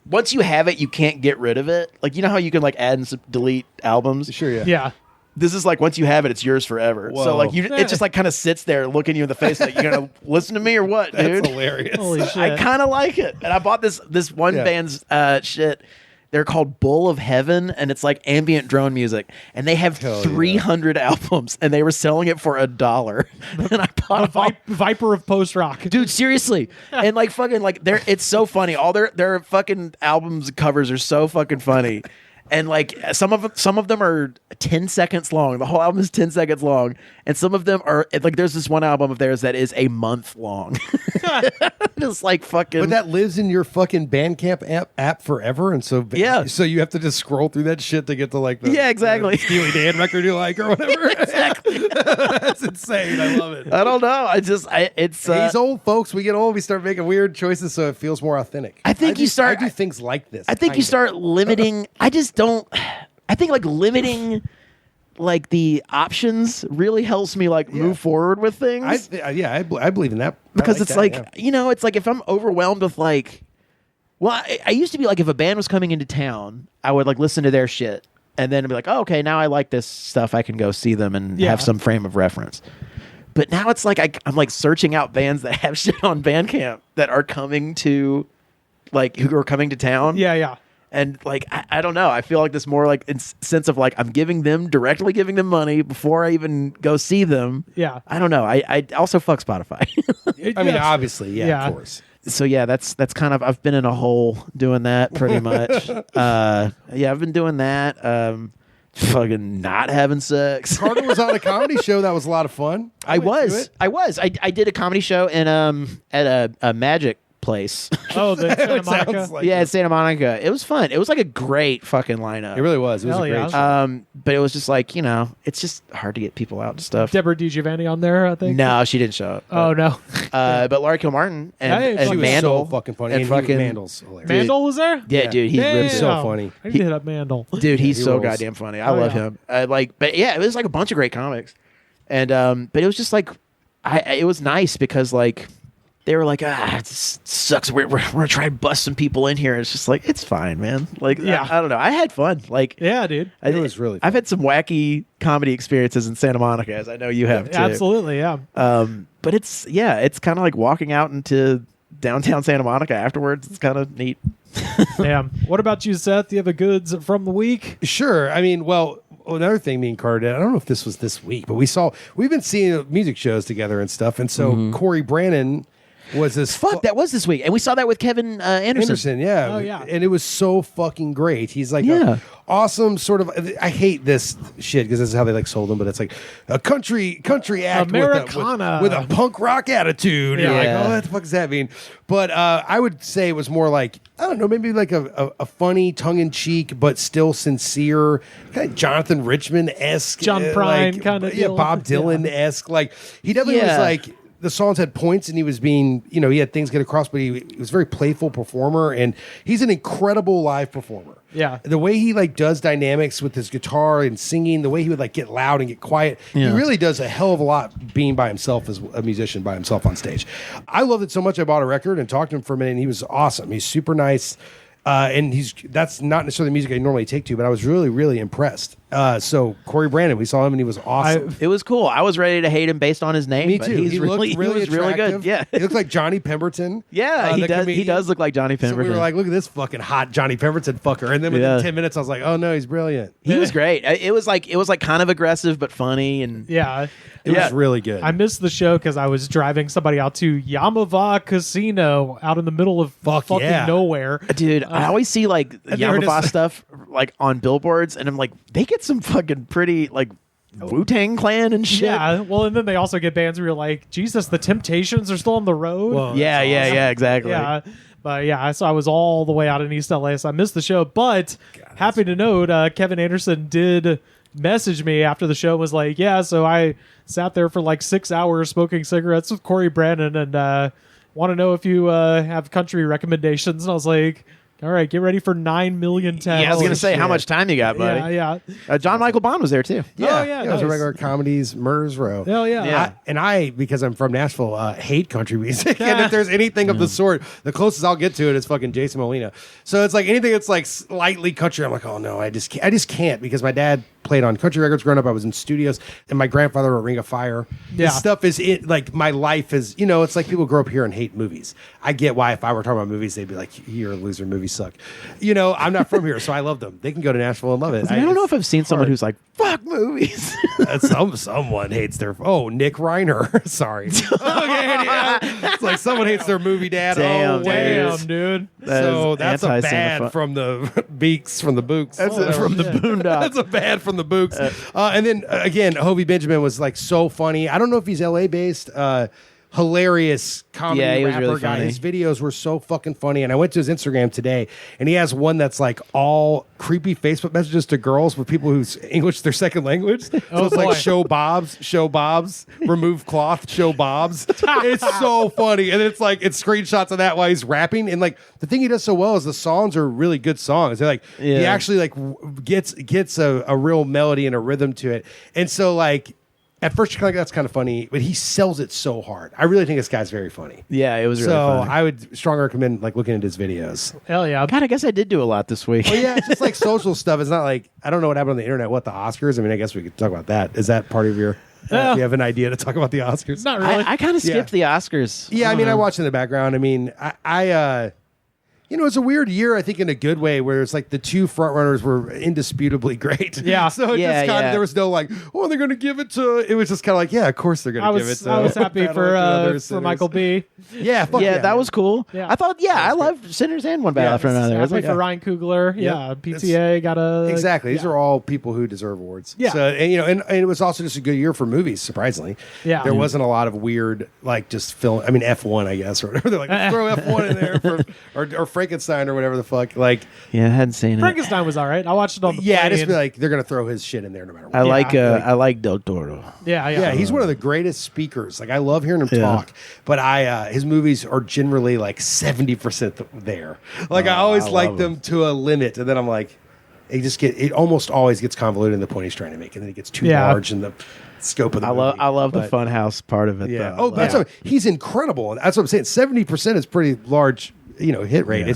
once you have it, you can't get rid of it. Like you know how you can like add and delete albums. Sure, yeah. Yeah. This is like once you have it, it's yours forever. Whoa. So like it just like kind of sits there looking you in the face like, you're gonna listen to me or what, dude? That's hilarious. Holy shit. I kind of like it, and I bought this one band's shit. They're called Bull of Heaven, and it's like ambient drone music, and they have 300 albums, and they were selling it for $1, and I bought Viper of post rock, dude. Seriously, and like fucking like it's so funny. All their fucking albums covers are so fucking funny. And like some of them are 10 seconds long. The whole album is 10 seconds long, and some of them are like there's this one album of theirs that is a month long. Just like fucking. But that lives in your fucking Bandcamp app forever, and so so you have to just scroll through that shit to get to like the exactly Steely Dan record you like or whatever. Exactly. That's insane. I love it. I don't know. It's these old folks. We get old. We start making weird choices, so it feels more authentic. I think I do things like this. I think you start limiting. I think like limiting like the options really helps me like move forward with things. I believe in that because it's it's like if I'm overwhelmed with like, well, I used to be like if a band was coming into town, I would like listen to their shit and then be like, oh, okay, now I like this stuff. I can go see them and have some frame of reference. But now it's like I'm like searching out bands that have shit on Bandcamp that are coming to like who are coming to town. Yeah. And like I don't know, I feel like this more like sense of like I'm directly giving them money before I even go see them. Yeah. I don't know. I also fuck Spotify. I mean, obviously, yeah, of course. So yeah, that's kind of, I've been in a hole doing that pretty much. Yeah, I've been doing that. Fucking not having sex. Carter was on a comedy show that was a lot of fun. I did a comedy show in at a magic place. Oh, the Santa Monica. Like yeah, at Santa Monica. It was fun. It was like a great fucking lineup. It really was. It was a great show. But it was just like, it's just hard to get people out and stuff. Deborah DiGiovanni on there, I think. No, she didn't show up. Oh no. But Laura Kilmartin and she was Mandel. so fucking funny. And And fucking Mandel's hilarious. Mandel was there? Yeah, dude, he ripped it. So funny. I need to hit up Mandel. Dude, he's he so rolls. goddamn funny. I love him. But yeah, it was like a bunch of great comics, and but it was just like, it was nice because like they were like, it sucks. We're gonna try and bust some people in here. It's just like, it's fine, man. Like, I don't know. I had fun. Like, yeah, dude, it was really fun. I've had some wacky comedy experiences in Santa Monica, as I know you have too. Absolutely, yeah. But it's kind of like walking out into downtown Santa Monica afterwards. It's kind of neat. Damn. What about you, Seth? Do you have a goods from the week? Sure. I mean, well, another thing me and Carter did, I don't know if this was this week, but we've been seeing music shows together and stuff. And so Corey Brannon was this. That was this week. And we saw that with Kevin Anderson. Yeah. Oh, yeah. And it was so fucking great. He's like a awesome sort of, I hate this shit because this is how they like sold him, but it's like a country act Americana. with a punk rock attitude. Yeah. You're like, what the fuck does that mean? But I would say it was more like, I don't know, maybe like a funny, tongue-in-cheek, but still sincere, kind of Jonathan Richman-esque. John Prine kind of Yeah, deal. Bob Dylan-esque. Like, he definitely was like, the songs had points and he was being, he had things get across, but he was a very playful performer, and he's an incredible live performer. Yeah. The way he like does dynamics with his guitar and singing, the way he would like get loud and get quiet, he really does a hell of a lot being by himself as a musician by himself on stage. I loved it so much I bought a record and talked to him for a minute, and he was awesome. He's super nice. And that's not necessarily the music I normally take to, but I was really, really impressed. So Corey Brannon, we saw him and he was awesome. It was cool. I was ready to hate him based on his name. Me but too. He's He really, looked really he was really good. attractive. Yeah. He looked like Johnny Pemberton. Yeah, he does. He does look like Johnny Pemberton. So we were like, look at this fucking hot Johnny Pemberton fucker. And then within 10 minutes, I was like, oh no, he's brilliant. He was great. It was like kind of aggressive but funny, and Yeah. It was really good. I missed the show because I was driving somebody out to Yamava Casino out in the middle of fucking nowhere. Dude, I always see like Yamava stuff like on billboards, and I'm like, they get some fucking pretty like Wu-Tang Clan and shit. Yeah, well, and then they also get bands where you're like, Jesus, the Temptations are still on the road. Well, yeah, exactly. Yeah, but yeah, so I was all the way out in East LA, so I missed the show. But happy to note, Kevin Anderson did message me after the show and was like, yeah, so I sat there for like 6 hours smoking cigarettes with Corey Brannon and want to know if you have country recommendations. And I was like, all right, get ready for 9 million texts. Yeah, I was going to say, how much time you got, buddy? Yeah. John Michael Bond was there, too. Yeah, yeah, it was a nice. regular comedies, Murders Row. Hell yeah. I, because I'm from Nashville, hate country music. And if there's anything of the sort, the closest I'll get to it is fucking Jason Molina. So it's like anything that's like slightly country, I'm like, oh no, I just can't because my dad played on country records growing up. I was in studios, and my grandfather were Ring of Fire. Yeah. This stuff is it. Like my life is, it's like people grow up here and hate movies. I get why if I were talking about movies, they'd be like, "You're a loser. Movies suck." I'm not from here, so I love them. They can go to Nashville and love it. I don't know if I've seen someone who's like, fuck movies. Someone hates their. Oh, Nick Reiner. Sorry. It's like someone hates their movie dad. Damn, Dude. So that's a bad anti-Santa from the Beaks, from the Books. That's from the Boondocks. That's a bad from the Books. And then again, Hovey Benjamin was like so funny. I don't know if he's LA based. Hilarious comedy he was rapper really guy. funny. His videos were so fucking funny. And I went to his Instagram today, and he has one that's like all creepy Facebook messages to girls with people whose English is their second language. So it's boy. like show bobs, remove cloth, show bobs. It's so funny. And it's like it's screenshots of that while he's rapping. And like the thing he does so well is the songs are really good songs. They're like he actually like gets a real melody and a rhythm to it. And so like at first you're like, that's kind of funny, but he sells it so hard. I really think this guy's very funny. Yeah, it was really so funny. I would strongly recommend like looking at his videos. Hell yeah. God, I guess I did do a lot this week. Well, yeah, it's just like social stuff. It's not like I don't know what happened on the internet. What the Oscars? I mean, I guess we could talk about that. Is that part of your? Do you have an idea to talk about the Oscars? Not really. I kind of skipped the Oscars. Yeah, I mean, I watched in the background. I mean, You know, it's a weird year, I think, in a good way, where it's like the two frontrunners were indisputably great. Yeah. So it just kind of, there was no like, oh, they're going to give it to. It was just kind of like, yeah, of course they're going to give it to. I was happy for Michael B. Yeah, that was cool. Yeah. I thought, I loved Sinners and One Battle After Another. I was Happy like, for Ryan Coogler. Yeah, PTA got a exactly. These are all people who deserve awards. Yeah. So, and you know, and it was also just a good year for movies. Surprisingly, there wasn't a lot of weird like just film. I mean, F1, I guess, or whatever. They're like, let's throw F1 in there or Frankenstein or whatever the fuck. Like, I hadn't seen it. Frankenstein was all right. I watched it on the plane. I just feel like they're gonna throw his shit in there no matter what. I like Del Toro. Yeah. He's one of the greatest speakers. Like, I love hearing him talk, but his movies are generally like 70% there. Like, I always like them to a limit, and then I'm like, it almost always gets convoluted in the point he's trying to make, and then it gets too large in the scope of the movie. I love the funhouse part of it. Yeah. Though. What, he's incredible. That's what I'm saying. 70% is pretty large, hit rate. Yeah.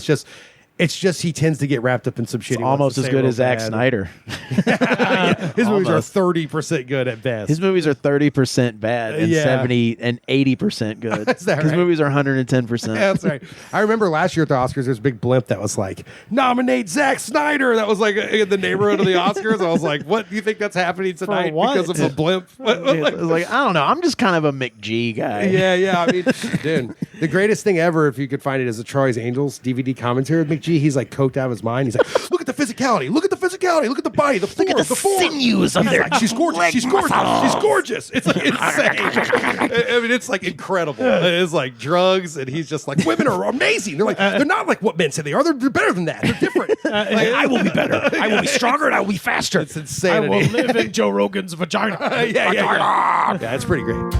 It's just he tends to get wrapped up in some shit. It's almost as good as Zack Snyder. His movies are 30% good at best. His movies are 30% bad and 70 and 80% good. Is that His right? movies are 110%. That's right. I remember last year at the Oscars, there was a big blimp that was like, nominate Zack Snyder. That was like in the neighborhood of the Oscars. I was like, what do you think that's happening tonight because of a blimp? Like, I don't know. I'm just kind of a McG guy. Yeah. I mean, dude, the greatest thing ever, if you could find it, is the Charlie's Angels DVD commentary with McG. He's like coked out of his mind. He's like, look at the physicality. Look at the physicality. Look at the body. The form. Look at the sinews of their she's gorgeous. She's gorgeous. She's gorgeous. It's like insane. I mean, it's like incredible. It's like drugs, and he's just like, women are amazing. They're like, they're not like what men say they are. They're better than that. They're different. Like, I will be better. I will be stronger, and I will be faster. It's insanity. I will live in Joe Rogan's vagina. Yeah, it's pretty great.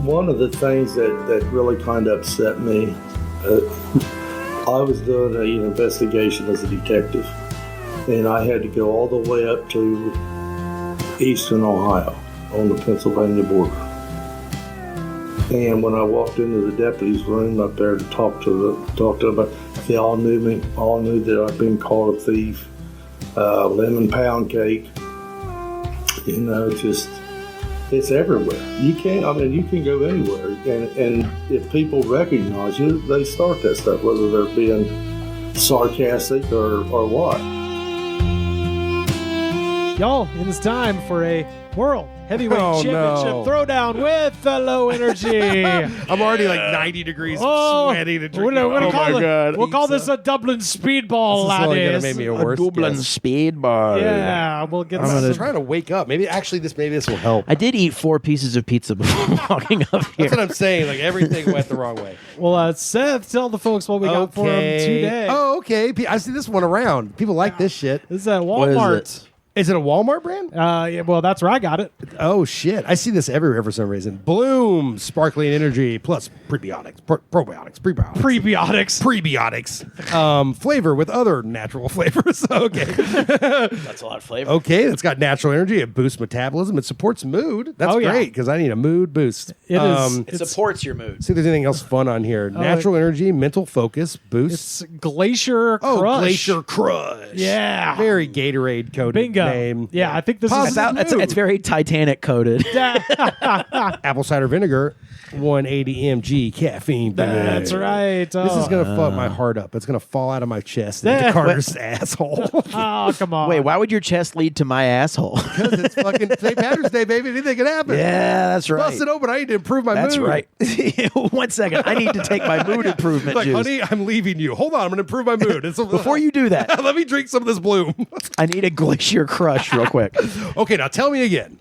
One of the things that really kind of upset me, I was doing an investigation as a detective, and I had to go all the way up to eastern Ohio on the Pennsylvania border. And when I walked into the deputy's room up there to talk to them, they all knew me, all knew that I'd been called a thief, lemon pound cake, just. It's everywhere. You can go anywhere, and if people recognize you, they start that stuff, whether they're being sarcastic or what. Y'all, it is time for a World Heavyweight Championship throwdown with the low energy. I'm already like 90 degrees sweaty to drink. We'll call this a Dublin speedball, This is only laddies. gonna make me a worse Dublin guest. speedball. Yeah, we'll get I'm trying to wake up. Maybe this will help. I did eat 4 pieces of pizza before walking up here. That's what I'm saying. Like, everything went the wrong way. Well, Seth, tell the folks what we got for them today. Oh, okay. I see this one around. People like this shit. This is at Walmart. Is it a Walmart brand? Yeah, well, that's where I got it. Oh, shit. I see this everywhere for some reason. Bloom Sparkling Energy plus prebiotics. Probiotics. Prebiotics. Flavor with other natural flavors. Okay. That's a lot of flavor. Okay. It's got natural energy. It boosts metabolism. It supports mood. That's great because I need a mood boost. It supports your mood. See if there's anything else fun on here. Natural energy, mental focus, boosts. It's Glacier Crush. Oh, Glacier Crush. Yeah. Very Gatorade coded. Bingo. Name. Yeah, I think this It's very Titanic coded. Apple cider vinegar, 180 mg caffeine. That's right. This is gonna fuck my heart up. It's gonna fall out of my chest into Carter's asshole. Oh, come on. Wait, why would your chest lead to my asshole? Because it's fucking St. Patrick's Day, baby. Anything can happen. Yeah, that's right. Bust it open. I need to improve my That's mood. right. 1 second. I need to take my mood improvement Like, juice. honey, I'm leaving you. Hold on. I'm gonna improve my mood. Before you do that, let me drink some of this Bloom. I need a Glacier Crush real quick. Okay, now tell me again.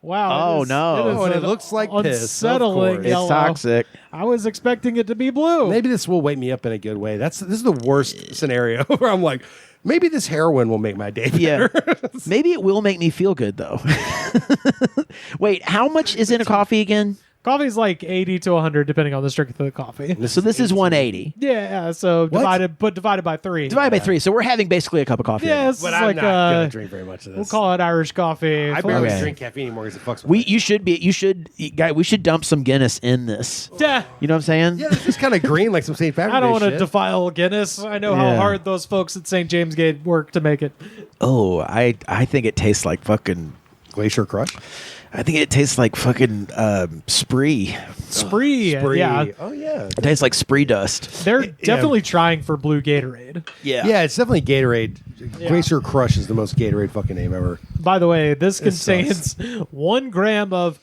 Wow. Oh, no. And it looks like piss. Unsettling Of course. yellow. It's toxic. I was expecting it to be blue. Maybe this will wake me up in a good way. This is the worst scenario where I'm like, maybe this heroin will make my day better. Yeah. Maybe it will make me feel good, though. Wait, how much is in a coffee again? Coffee's like 80 to 100 depending on the strength of the coffee. So this is 180. Yeah, so divided by 3. Divided by 3. So we're having basically a cup of coffee. Yeah, it's But like I'm not gonna drink very much of this. We'll call it Irish coffee. I barely Okay. drink caffeine anymore because it fucks me. We should dump some Guinness in this. Yeah. You know what I'm saying? Yeah, it's just kind of green like some St. Patrick's I don't Day want to shit. defile Guinness. I know how Yeah. hard those folks at St. James Gate work to make it. Oh, I think it tastes like fucking Glacier Crush? I think it tastes like fucking Spree. Spree. Yeah. Oh, yeah. It tastes like Spree dust. They're definitely trying for blue Gatorade. Yeah. Yeah, it's definitely Gatorade. Glacier Crush is the most Gatorade fucking name ever. By the way, this It contains 1 gram of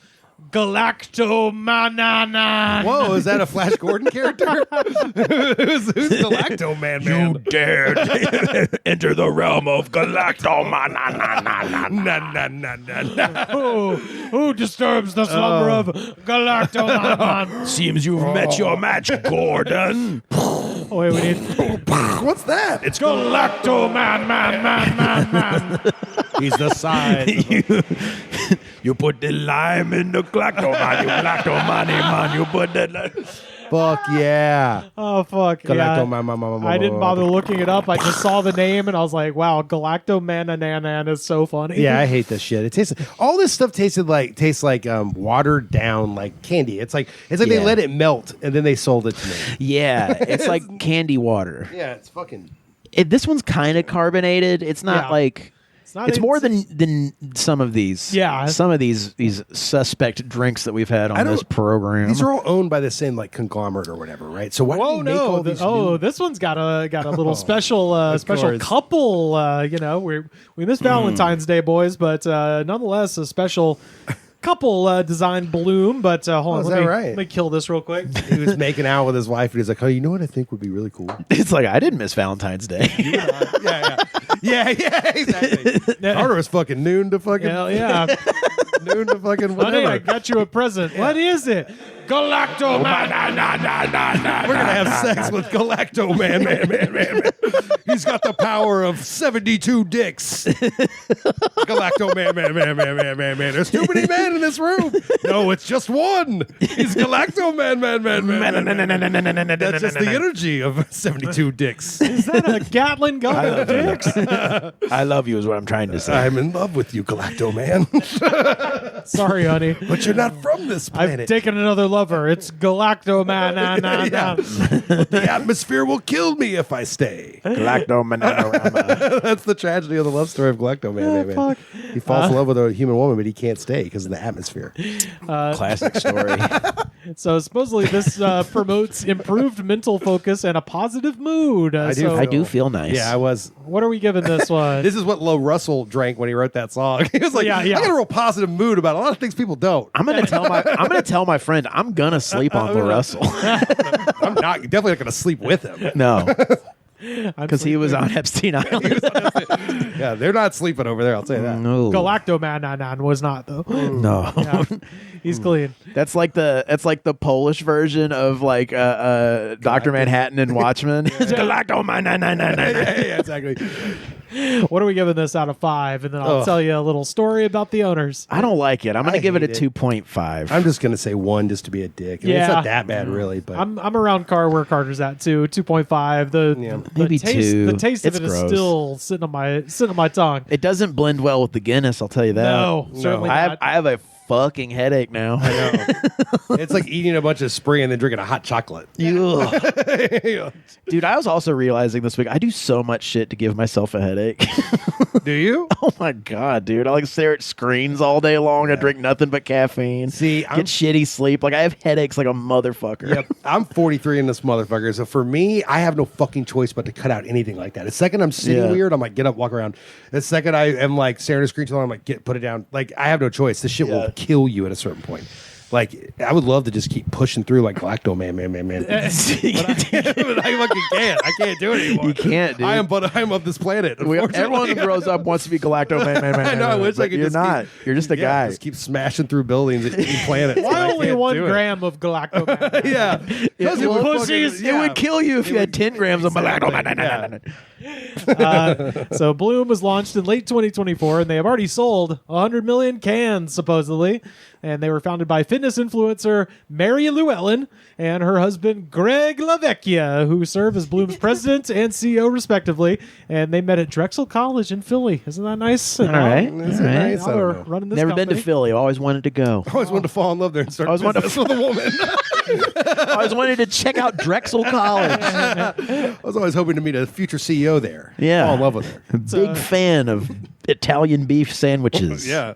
Galactomannan. Whoa, is that a Flash Gordon character? who's Galacto-Man, man? You dared enter the realm of Galactomannan. Who disturbs the slumber of Galactomannan? Seems you've met your match, Gordon. Oh, wait, we need... What's that? It's Galactoman. He's the size. You put the lime in the Galactoman. You Galactoman, man. You put the... Fuck yeah. Oh, fuck. Yeah. I didn't bother looking it up. I just saw the name and I was like, wow, Galactomannan is so funny. Yeah, I hate this shit. It tastes all this stuff tastes like watered down like candy. It's like they let it melt and then they sold it to me. Yeah, it's like candy water. Yeah, it's fucking. This one's kind of carbonated. It's not like. It's more than some of these. Yeah, some of these suspect drinks that we've had on this program. These are all owned by the same like conglomerate or whatever, right? So why do they make all these? This one's got a little special special couple. We missed Valentine's Day, boys, but nonetheless a special couple designed Bloom. But hold on, let me kill this real quick. He was making out with his wife, and he's like, "Oh, you know what I think would be really cool?" It's like I didn't miss Valentine's Day. Yeah, exactly. Carter was fucking noon to fucking. Hell yeah. Noon to fucking whatever. Honey, I got you a present. Yeah. What is it? Galacto-Man. We're going to have sex with Galacto-Man, man. He's got the power of 72 dicks. Galacto-Man, man. There's too many men in this room. No, it's just one. He's Galacto-Man, man. That's just the energy of 72 dicks. Is that a Gatling gun of dicks? I love you is what I'm trying to say. I'm in love with you, Galacto-Man. Sorry, honey. But you're not from this planet. I've taken another lover. It's Galacto-Man. But the atmosphere will kill me if I stay. Galacto-Man. That's the tragedy of the love story of Galacto-Man. Man. He falls in love with a human woman, but he can't stay because of the atmosphere. Classic story. So supposedly this promotes improved mental focus and a positive mood. I do feel nice. Yeah, I was. What are we giving this one? This is what LaRussell drank when he wrote that song. He was like, I got a real positive mood about a lot of things people don't. I'm gonna tell my friend I'm gonna sleep on LaRussell. I'm definitely not gonna sleep with him. No. Because he was on Epstein Island. Yeah, they're not sleeping over there, I'll tell you that. No. Galacto-Man was not, though. No. Yeah, he's clean. That's like the Polish version of like Dr. Manhattan and Watchmen. Galacto-Man. Yeah, exactly. What are we giving this out of 5? And then I'll tell you a little story about the owners. I don't like it. I'm going to give it a 2.5. I'm just going to say 1 just to be a dick. I mean, it's not that bad, really. But I'm around where Carter's at, too. 2.5. Maybe 2. The taste of it is still sitting on my tongue. It doesn't blend well with the Guinness, I'll tell you that. No, certainly not. I have a fucking headache now. I know. It's like eating a bunch of Spree and then drinking a hot chocolate. Dude, I was also realizing this week I do so much shit to give myself a headache. Do you? Oh my god, dude! I like stare at screens all day long. I drink nothing but caffeine. Get shitty sleep. Like I have headaches like a motherfucker. Yep. I'm 43 in this motherfucker. So for me, I have no fucking choice but to cut out anything like that. The second I'm sitting weird, I'm like, get up, walk around. The second I am like staring at a screen too long, I'm like, put it down. Like I have no choice. This shit will kill you at a certain point. Like I would love to just keep pushing through like Galacto-Man. But I fucking can't. I can't do it anymore. You can't, dude. I am of this planet. Everyone who grows up wants to be Galacto-Man. I know. I wish I could. You're not. You're just a guy. Just keep smashing through buildings and eating planets. Why only 1 gram of Galacto-Man? Yeah, because it would kill you if you had 10 grams of Galacto-Man. So Bloom was launched in late 2024, and they have already sold 100 million cans, supposedly. And they were founded by fitness influencer Mary Llewellyn and her husband Greg LaVecchia, who serve as Bloom's president and CEO, respectively. And they met at Drexel College in Philly. Isn't that nice? All right. Nice. Now they're running this Never company. been to Philly. Always wanted to go. I always wanted to fall in love there and start business with a woman. I always wanted to check out Drexel College. I was always hoping to meet a future CEO there. Yeah. Fall in love with her. Big fan of Italian beef sandwiches. Yeah.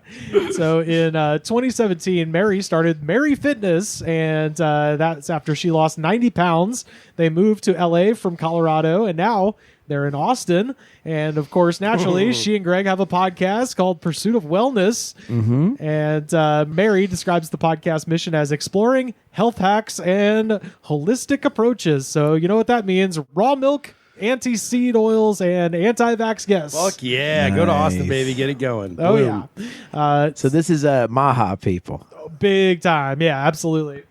So in 2017, Mary started Mary Fitness, and that's after she lost 90 pounds. They moved to LA from Colorado, and now they're in Austin. And of course, naturally, she and Greg have a podcast called Pursuit of Wellness. Mm-hmm. And Mary describes the podcast mission as exploring health hacks and holistic approaches. So you know what that means. Raw milk, anti-seed oils, and anti-vax guests. Fuck yeah. Go to Austin, baby. Get it going. Oh, Boom. yeah. So this is Maha people. Big time. Yeah, absolutely.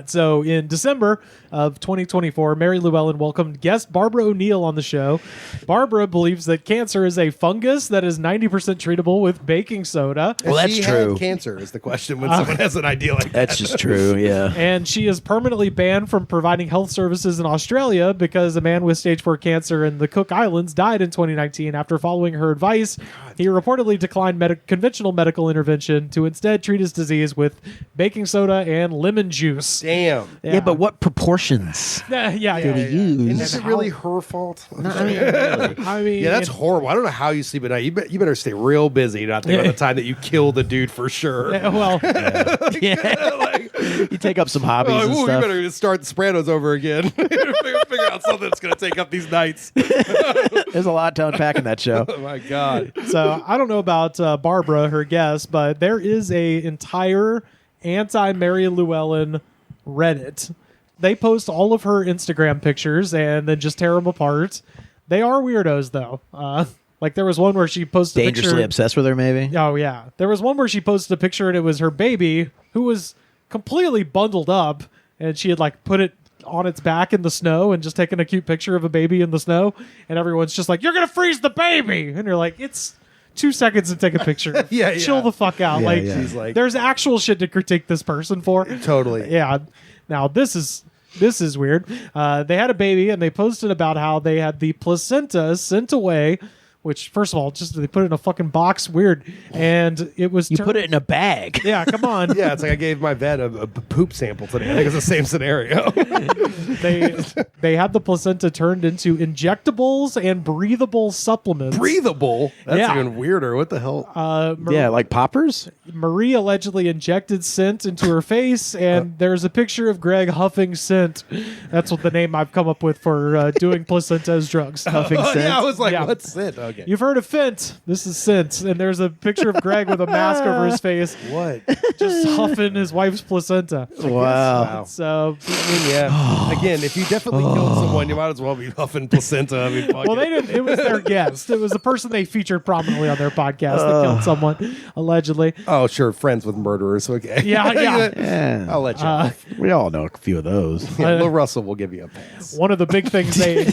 So in December of 2024, Mary Llewellyn welcomed guest Barbara O'Neill on the show. Barbara believes that cancer is a fungus that is 90% treatable with baking soda. Well, that's she true. Had cancer is the question when someone has an idea like that. That's just true, yeah. And she is permanently banned from providing health services in Australia because a man with stage 4 cancer in the Cook Islands died in 2019 after following her advice. He reportedly declined conventional medical intervention to instead treat his disease with baking soda and lemon juice. Damn. Yeah, but what proportions Yeah. did he use? And is it really her fault? I mean, Yeah, that's horrible. I don't know how you sleep at night. You better stay real busy, not think about the time that you killed the dude for sure. Well, You take up some hobbies and You stuff. better start the Sopranos over again. figure out something that's going to take up these nights. There's a lot to unpack in that show. Oh my god. So I don't know about Barbara, her guest, but there is a entire anti-Mary Llewellyn Reddit. They post all of her Instagram pictures and then just tear them apart. They are weirdos, though. Like there was one where she posted a Dangerously picture. obsessed with her, maybe? Oh, yeah. There was one where she posted a picture and it was her baby who was completely bundled up, and she had like put it on its back in the snow and just taken a cute picture of a baby in the snow, and everyone's just like, "You're gonna freeze the baby," and you're like, "It's 2 seconds to take a picture." Yeah, Chill the fuck out. Yeah, like, yeah. She's like- there's actual shit to critique this person for. Totally. Yeah. Now this is weird. They had a baby and they posted about how they had the placenta sent away. Which, first of all, just they put it in a fucking box, weird, and it was You put it in a bag. Yeah, come on. Yeah, it's like I gave my vet a poop sample today. I think it's the same scenario. They had the placenta turned into injectables and breathable supplements. Breathable? That's Yeah. even weirder. What the hell? Yeah, like poppers? Marie allegedly injected scent into her face, and there's a picture of Greg huffing scent. That's what the name I've come up with for doing placenta as drugs. Huffing scent? Yeah, I was like, Yeah. what's scent? Okay. You've heard of Fent. This is scent. And there's a picture of Greg with a mask over his face, What? just huffing his wife's placenta. Wow. So, Yeah. Again, if you definitely killed someone, you might as well be huffing placenta. I mean, fuck well, it. they didn't. It was their guest. It was the person they featured prominently on their podcast that killed someone, allegedly. Oh, sure. Friends with murderers. Okay. Yeah, yeah. Yeah. I'll let you off. We all know a few of those. Yeah, LaRussell will give you a pass. One of the big things they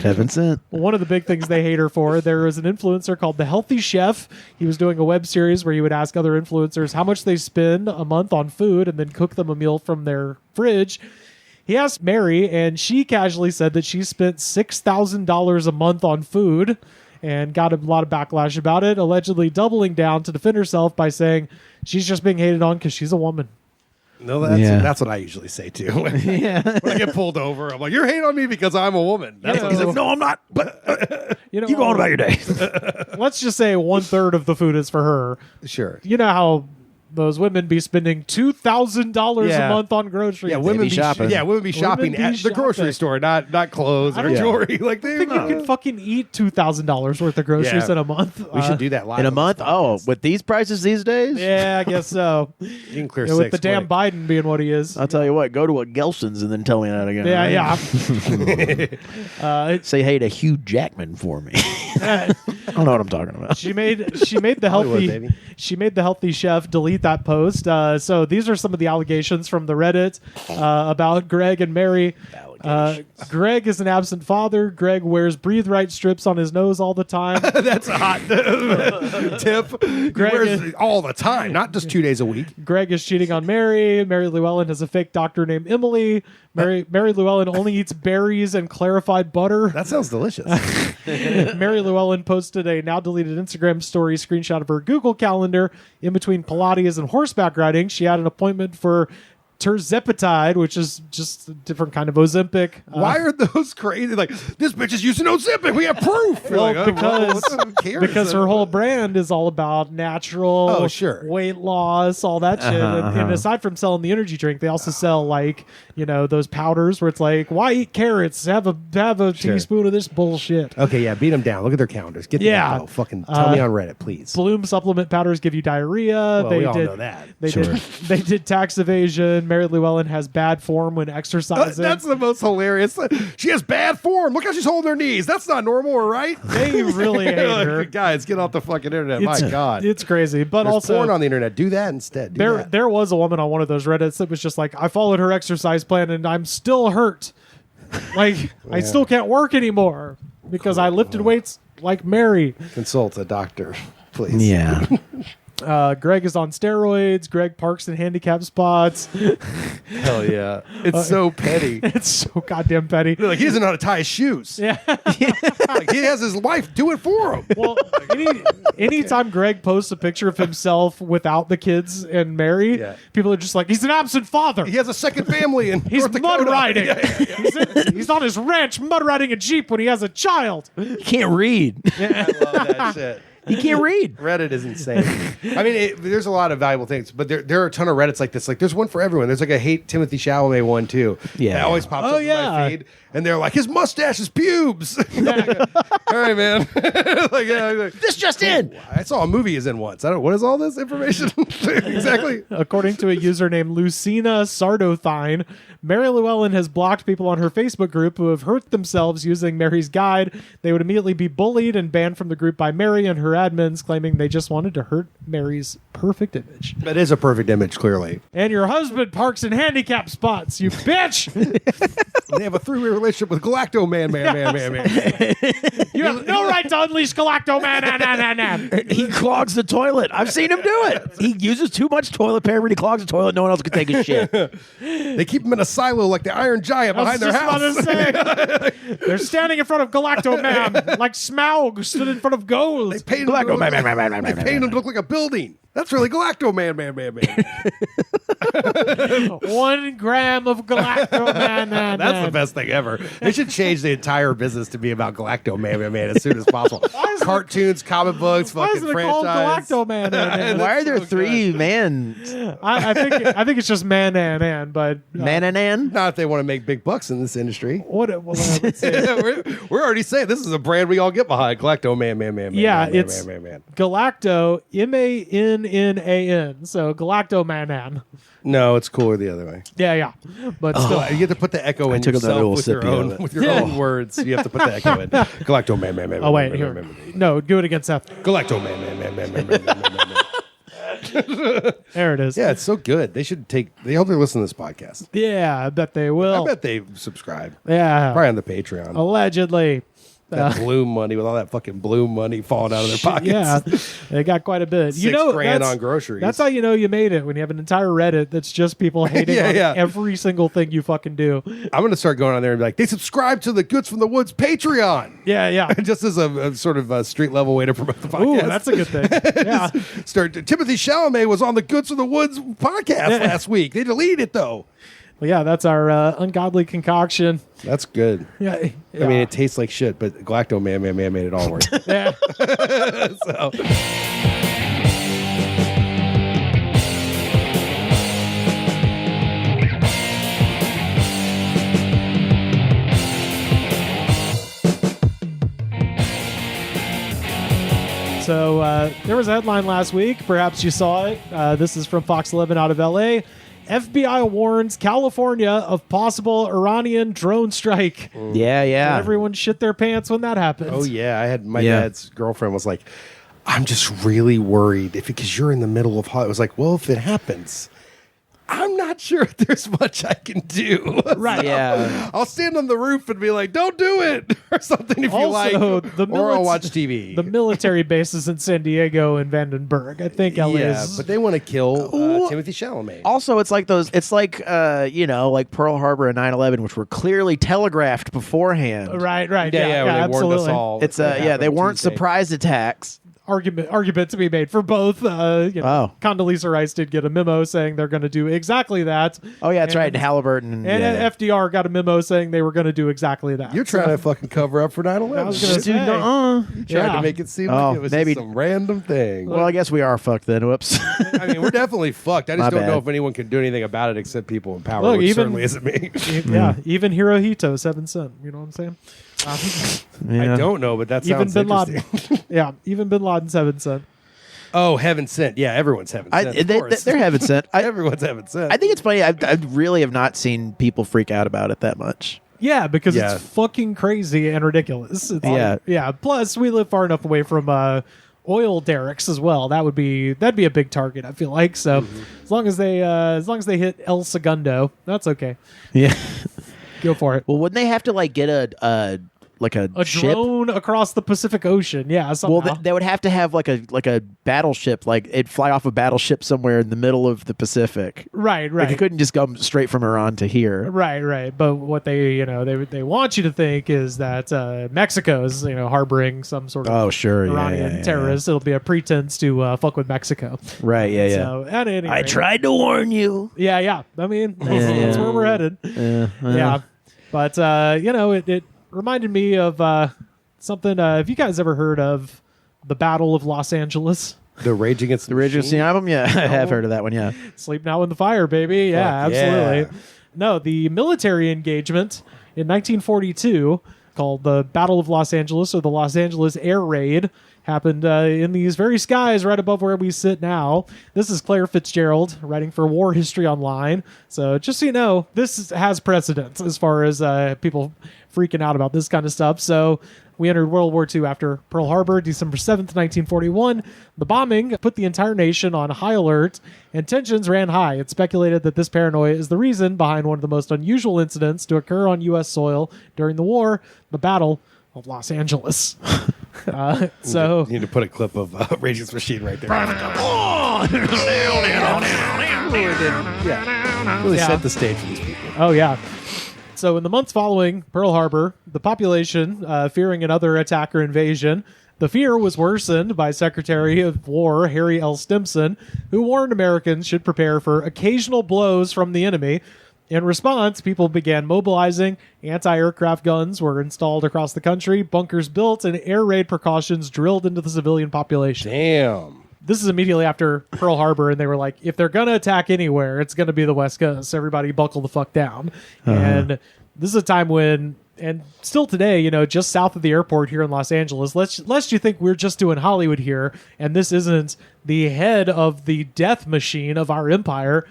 Heaven sent. One of the big things they hate her for, there was an influencer called The Healthy Chef. He was doing a web series where he would ask other influencers how much they spend a month on food and then cook them a meal from their fridge. He asked Mary, and she casually said that she spent $6,000 a month on food and got a lot of backlash about it, allegedly doubling down to defend herself by saying she's just being hated on because she's a woman. No, that's Yeah. that's what I usually say too. Yeah. When I get pulled over, I'm like, "You're hating on me because I'm a woman." That's what He's like, no, I'm not. But You know, you go on about your day. let's just say 1/3 of the food is for her. sure. You know how those women be spending $2,000 Yeah. a month on groceries. Yeah, women be be shopping. women be shopping be at the grocery shopping. store, not clothes I or don't jewelry. Like they, I think you can fucking eat $2,000 worth of groceries Yeah. in a month. we should do that live In a on month? this Oh, podcast. with these prices these days? Yeah, I guess so. You can clear Yeah, with 6 the damn quick. Biden being what he is. I'll tell you what, go to a Gelson's and then tell me that again. Yeah, right? yeah. Say hey to Hugh Jackman for me. I don't know what I'm talking about. She made the Hollywood, healthy baby. she made the healthy chef delete that post. So these are some of the allegations from the Reddit about Greg and Mary. Greg is an absent father. Greg wears breathe right strips on his nose all the time. That's a hot tip. He wears it all the time, not just 2 days a week. Greg is cheating on Mary. Mary Llewellyn has a fake doctor named Emily. Mary Llewellyn only eats berries and clarified butter. That sounds delicious. Mary Llewellyn posted a now deleted Instagram story screenshot of her Google Calendar. In between Pilates and horseback riding, she had an appointment for Terzepatide, which is just a different kind of Ozempic. Why are those crazy? Like, this bitch is using Ozempic. We have proof. Well, Like, who cares? because her whole brand is all about natural weight loss, all that shit. And aside from selling the energy drink, they also sell like, those powders where it's like, why eat carrots? Have a teaspoon of this bullshit. Okay, yeah, beat them down. Look at their calendars. Get the info. Fucking tell me on Reddit, please. Bloom supplement powders give you diarrhea. Well, we all know that. They did tax evasion. Mary Llewellyn has bad form when exercising. That's the most hilarious. She has bad form. Look how she's holding her knees. That's not normal, right? They really hate her. Guys, get off the fucking internet. My God. It's crazy. But There's also porn on the internet. Do that instead. There was a woman on one of those Reddits that was just like, I followed her exercise plan and I'm still hurt. Like, I still can't work anymore because I lifted weights like Mary. Consult a doctor, please. Yeah. Greg is on steroids. Greg parks in handicap spots. Hell yeah. It's so petty. It's so goddamn petty. They're like, he doesn't know how to tie his shoes. Yeah. Like, he has his wife do it for him. Well, anytime Greg posts a picture of himself without the kids and Mary, people are just like, he's an absent father. He has a second family in He's North Dakota. mud riding. He's on his ranch mud riding a Jeep when he has a child. He can't read. I love that shit. He can't read. Reddit is insane. I mean, there's a lot of valuable things, but there are a ton of Reddits like this. Like, there's one for everyone. There's like a hate Timothy Chalamet one too. Yeah, that always pops up in my feed, and they're like, his mustache is pubes. All right, man. This just in. I saw a movie he's in once. I don't. What is all this information exactly? According to a user named Lucina Sardothine, Mary Llewellyn has blocked people on her Facebook group who have hurt themselves using Mary's guide. They would immediately be bullied and banned from the group by Mary and her admins, claiming they just wanted to hurt Mary's perfect image. That is a perfect image, clearly. And your husband parks in handicap spots, you bitch! They have a three-way relationship with Galacto-Man, man. You have no right to unleash Galactomannan. He clogs the toilet. I've seen him do it. He uses too much toilet paper and he clogs the toilet. No one else can take his shit. They keep him in a silo like the Iron Giant behind their house. They're standing in front of Galacto-Man like Smaug stood in front of gold. They painted him to look like a building. That's really Galacto-Man, man. 1 gram of Galactomannan. That's the best thing ever. They should change the entire business to be about Galacto-Man as soon as possible. Cartoons, comic books, fucking franchise. Galactomannan? Why are there 3 man? I think it's just Mannan, but Mannanan? Not if they want to make big bucks in this industry. Let's see. We're already saying this is a brand we all get behind. Galacto-Man. It's Galacto, Mannan. So Galactomannan. No, it's cooler the other way. Yeah. But still, you have to put the echo in yourself with your own words. You have to put the echo in. Galacto-Man. Oh wait, here. No, do it again, Seth. Galacto-Man. There it is. Yeah, it's so good. They should they hope they listen to this podcast. Yeah, I bet they will. I bet they subscribe. Yeah. Probably on the Patreon. Allegedly. That Bloom money, with all that fucking Bloom money falling out of their pockets. Yeah, they got quite a bit. $6 grand on groceries. That's how you know you made it, when you have an entire Reddit that's just people hating on every single thing you fucking do. I'm going to start going on there and be like, they subscribe to the Goods from the Woods Patreon. Yeah. Just as a sort of a street level way to promote the podcast. Ooh, that's a good thing. Yeah. Timothy Chalamet was on the Goods from the Woods podcast last week. They deleted it though. Well, yeah, that's our ungodly concoction. That's good. Yeah. I mean, it tastes like shit, but Galacto-Man made it all work. Yeah. So there was a headline last week. Perhaps you saw it. This is from Fox 11 out of L.A. FBI warns California of possible Iranian drone strike. Yeah. Everyone shit their pants when that happens. Oh, yeah. I had my dad's girlfriend was like, I'm just really worried because you're in the middle of Hollywood. I was like, well, if it happens, I'm not sure if there's much I can do. Right. Yeah. I'll stand on the roof and be like, don't do it or something if you like. Or I'll watch TV. The military bases in San Diego and Vandenberg. I think LA is. But they want to kill Timothy Chalamet. Also, it's like like Pearl Harbor and 9/11, which were clearly telegraphed beforehand. Right. Yeah, absolutely. warned us all. It's they weren't surprise attacks. argument to be made for both. Condoleezza Rice did get a memo saying they're going to do exactly that. Oh yeah, that's right. And Halliburton and FDR got a memo saying they were going to do exactly that. You're trying to fucking cover up for 9/11. I was going to say, trying to make it seem like it was just some random thing. Well, I guess we are fucked then. Whoops. I mean, we're definitely fucked. I just don't know if anyone can do anything about it except people in power, which certainly isn't me. Even Hirohito, 7 Cent. You know what I'm saying? I don't know, but that sounds Bin interesting. Laden. Even Bin Laden, 7 Cent. Oh, heaven sent. Yeah, everyone's heaven sent. They're heaven sent. Everyone's heaven sent. I think it's funny. I really have not seen people freak out about it that much. Yeah, because it's fucking crazy and ridiculous. It's Plus, we live far enough away from oil derricks as well. That'd be a big target. I feel like so. As long as they hit El Segundo, that's okay. Yeah. Go for it. Well, wouldn't they have to like get a ship? Drone across the Pacific Ocean? Yeah. Somehow. Well, they would have to have like a battleship. Like it'd fly off a battleship somewhere in the middle of the Pacific. Right. Like it couldn't just go straight from Iran to here. Right. But what they want you to think is that Mexico's harboring some sort of Iranian terrorists. It'll be a pretense to fuck with Mexico. Right. Yeah. So, at any I rate, tried to warn you. Yeah. I mean, that's where we're headed. Yeah. But it reminded me of something. Have you guys ever heard of the Battle of Los Angeles? The Rage Against the Machine album? Yeah, I have heard of that one, yeah. Sleep Now in the Fire, baby. Yeah, absolutely. yeah. No, the military engagement in 1942 called the Battle of Los Angeles, or the Los Angeles Air Raid, happened in these very skies right above where we sit now. This is Claire Fitzgerald writing for War History Online. So just so you know, this has precedence as far as people freaking out about this kind of stuff. So we entered World War II after Pearl Harbor, December 7th, 1941. The bombing put the entire nation on high alert, and tensions ran high. It's speculated that this paranoia is the reason behind one of the most unusual incidents to occur on U.S. soil during the war, the Battle of Los Angeles. So you need to put a clip of Rage Against the Machine right there. Really set the stage for these people. Oh, yeah. So in the months following Pearl Harbor, the population, fearing another attack or invasion, the fear was worsened by Secretary of War Harry L. Stimson, who warned Americans should prepare for occasional blows from the enemy. In response, people began mobilizing. Anti-aircraft guns were installed across the country, bunkers built, and air raid precautions drilled into the civilian population. Damn. This is immediately after Pearl Harbor, and they were like, if they're going to attack anywhere, it's going to be the West Coast. So everybody buckle the fuck down. And this is a time when, and still today, just south of the airport here in Los Angeles, lest you think we're just doing Hollywood here, and this isn't the head of the death machine of our empire.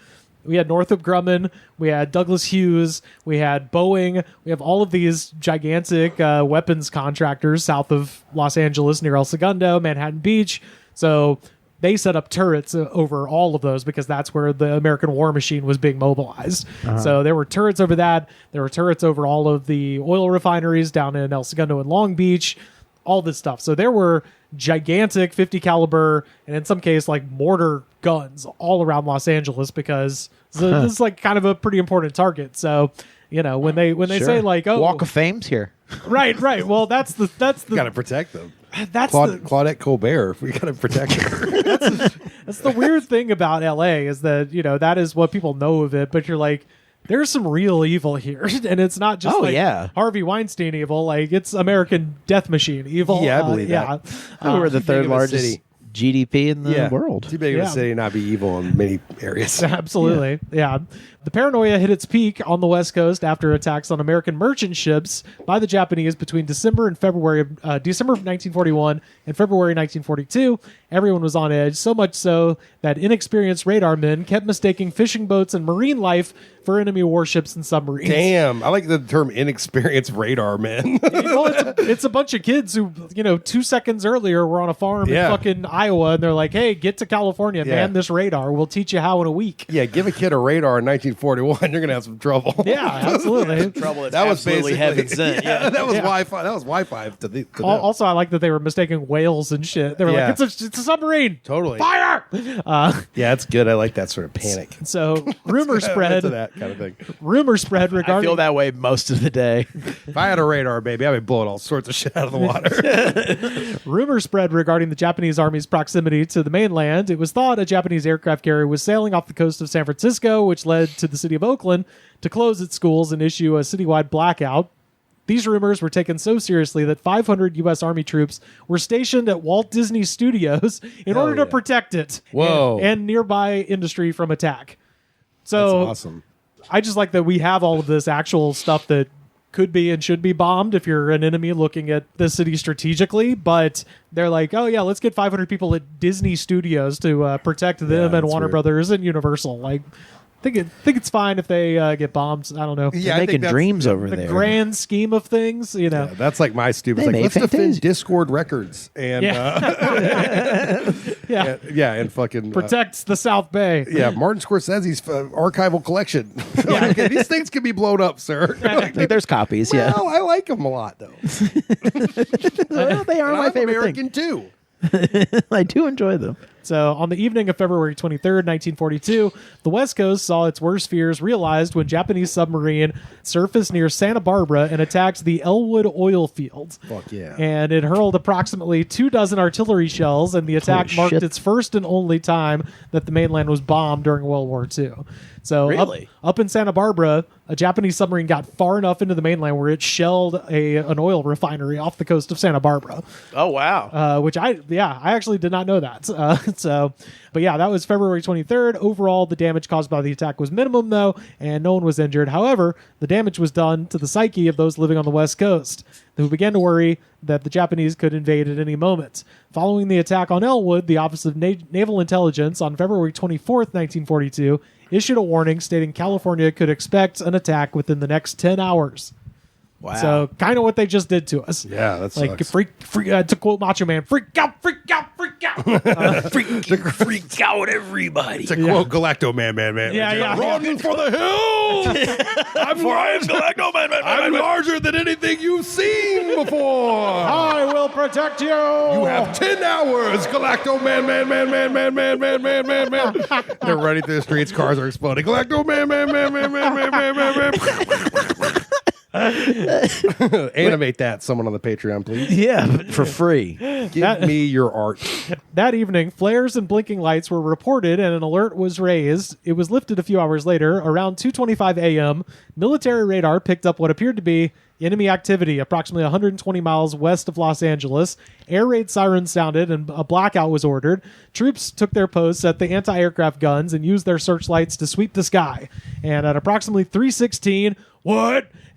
We had Northrop Grumman, we had Douglas Hughes, we had Boeing, we have all of these gigantic weapons contractors south of Los Angeles near El Segundo, Manhattan Beach. So they set up turrets over all of those because that's where the American war machine was being mobilized. So there were turrets over that. There were turrets over all of the oil refineries down in El Segundo and Long Beach, all this stuff. So there were gigantic 50 caliber and in some case like mortar guns all around Los Angeles because this is like kind of a pretty important target. So when they say like, oh, Walk of Fame's here. right. Well, that's the Got to protect them. That's Claudette Colbert. We got to protect her. that's the weird thing about LA is that that is what people know of it, but you're like, there's some real evil here, and it's not just Harvey Weinstein evil. Like it's American death machine evil. Yeah, I believe that. We're the third largest GDP in the world. Too big of a city, not be evil in many areas. Absolutely. Yeah. The paranoia hit its peak on the West Coast after attacks on American merchant ships by the Japanese between December of 1941 and February 1942. Everyone was on edge, so much so that inexperienced radar men kept mistaking fishing boats and marine life for enemy warships and submarines. Damn, I like the term inexperienced radar men. It's a bunch of kids who, 2 seconds earlier were on a farm in fucking Iowa, and they're like, hey, get to California, man, this radar. We'll teach you how in a week. Yeah, give a kid a radar in 1941, you're going to have some trouble. Yeah, absolutely. That was basically heaven sent. Yeah, that was Wi-Fi. That was Wi-Fi to them. Also, I like that they were mistaking whales and shit. They were like, it's it's a submarine. Totally. Fire! Yeah, that's good. I like that sort of panic. So rumor spread. Into that kind of thing. Rumor spread I regarding. feel that way most of the day. If I had a radar, baby, I'd be blowing all sorts of shit out of the water. Rumor spread regarding the Japanese army's proximity to the mainland. It was thought a Japanese aircraft carrier was sailing off the coast of San Francisco, which led to the city of Oakland to close its schools and issue a citywide blackout. These rumors were taken so seriously that 500 U.S. Army troops were stationed at Walt Disney Studios in order to protect it and nearby industry from attack. So That's awesome. I just like that we have all of this actual stuff that could be and should be bombed if you're an enemy looking at the city strategically. But they're like, oh, yeah, let's get 500 people at Disney Studios to protect them and Warner Brothers and Universal. Like, I think it's fine if they get bombed. I don't know. Yeah, making dreams over the there. grand scheme of things, you know. Yeah, that's like my stupid. Like, let's defend Discord Records and and fucking protects the South Bay. Yeah, Martin Scorsese's archival collection. Okay, these things can be blown up, sir. Like, there's copies. Well, I like them a lot, though. Well, they are my favorite American too. I do enjoy them. So on the evening of February 23rd, 1942, the West Coast saw its worst fears realized when Japanese submarine surfaced near Santa Barbara and attacked the Elwood oil fields. Fuck yeah. And it hurled approximately 24 artillery shells, and the attack marked its first and only time that the mainland was bombed during World War II. So Really? up in Santa Barbara, a Japanese submarine got far enough into the mainland where it shelled an oil refinery off the coast of Santa Barbara. Oh, wow. Which I actually did not know that. But yeah, that was February 23rd. Overall, the damage caused by the attack was minimum, though, and no one was injured. However, the damage was done to the psyche of those living on the West Coast, who began to worry that the Japanese could invade at any moment. Following the attack on Elwood, the Office of Naval Intelligence on February 24th, 1942, issued a warning stating California could expect an attack within the next 10 hours. Wow. So kind of what they just did to us. Yeah, that's like freak. To quote Macho Man, freak out, freak out, freak out, freak out everybody. To quote Galacto-Man, man. Yeah. Run for the hills! I'm Galacto-Man, I'm larger than anything you've seen before. I will protect you. You have 10 hours, Galacto-Man, man. They're running through the streets, cars are exploding. Galacto-Man, man. Animate that, someone on the Patreon, please. Yeah, for free. Give me your art. That evening, flares and blinking lights were reported and an alert was raised. It was lifted a few hours later. Around 2:25 a.m., military radar picked up what appeared to be enemy activity approximately 120 miles west of Los Angeles. Air raid sirens sounded and a blackout was ordered. Troops took their posts at the anti-aircraft guns and used their searchlights to sweep the sky. And at approximately 3:16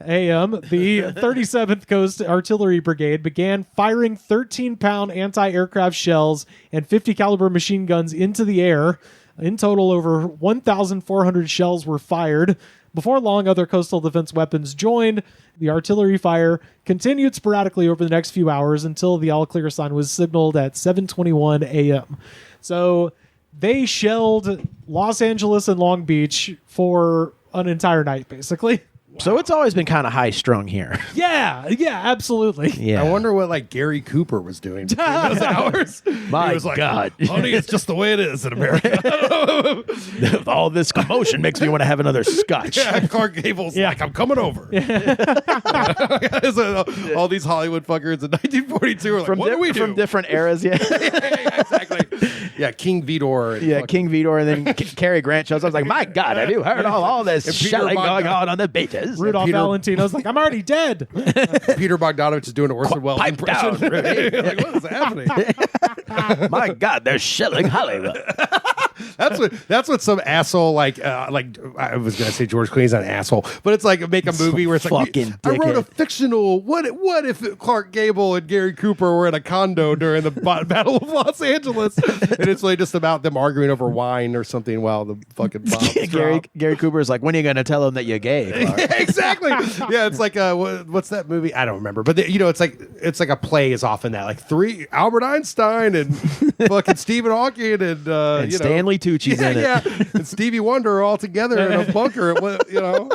a.m., the 37th Coast Artillery Brigade began firing 13-pound anti-aircraft shells and 50 caliber machine guns into the air. In total, over 1,400 shells were fired. Before long, other coastal defense weapons joined. The artillery fire continued sporadically over the next few hours until the all-clear sign was signaled at 7:21 a.m. So they shelled Los Angeles and Long Beach for an entire night, basically. So it's always been kind of high strung here. Yeah, absolutely. Yeah. I wonder what Gary Cooper was doing between those hours. My He was like, God. honey, it's just the way it is in America. All this commotion makes me want to have another scotch. Yeah, Clark Gable's like, I'm coming over. All these Hollywood fuckers in 1942 are like, what do we do? From different eras, yeah. Exactly. Yeah, King Vidor. Yeah, King Vidor, and then Cary Grant shows up. I was like, my God, have you heard all this shelling going on the beaches? Rudolph Valentino's like, I'm already dead. Peter Bogdanovich is doing a Orson Welles pipe impression. down. Like, what is happening? My God, they're shelling Hollywood. That's what some asshole like I was gonna say George Clooney's not an asshole, but it's like make a movie where it's like fucking I wrote a dickhead. fictional what if Clark Gable and Gary Cooper were in a condo during the Battle of Los Angeles, and it's really just about them arguing over wine or something while the fucking bombs drop. Gary Cooper is like, when are you going to tell him that you're gay, Clark? Yeah, exactly. Yeah, it's like what's that movie? I don't remember, but it's like a play is often that like Albert Einstein and fucking Stephen Hawking and Stanley only Tucci's in it. Yeah, and Stevie Wonder are all together in a bunker.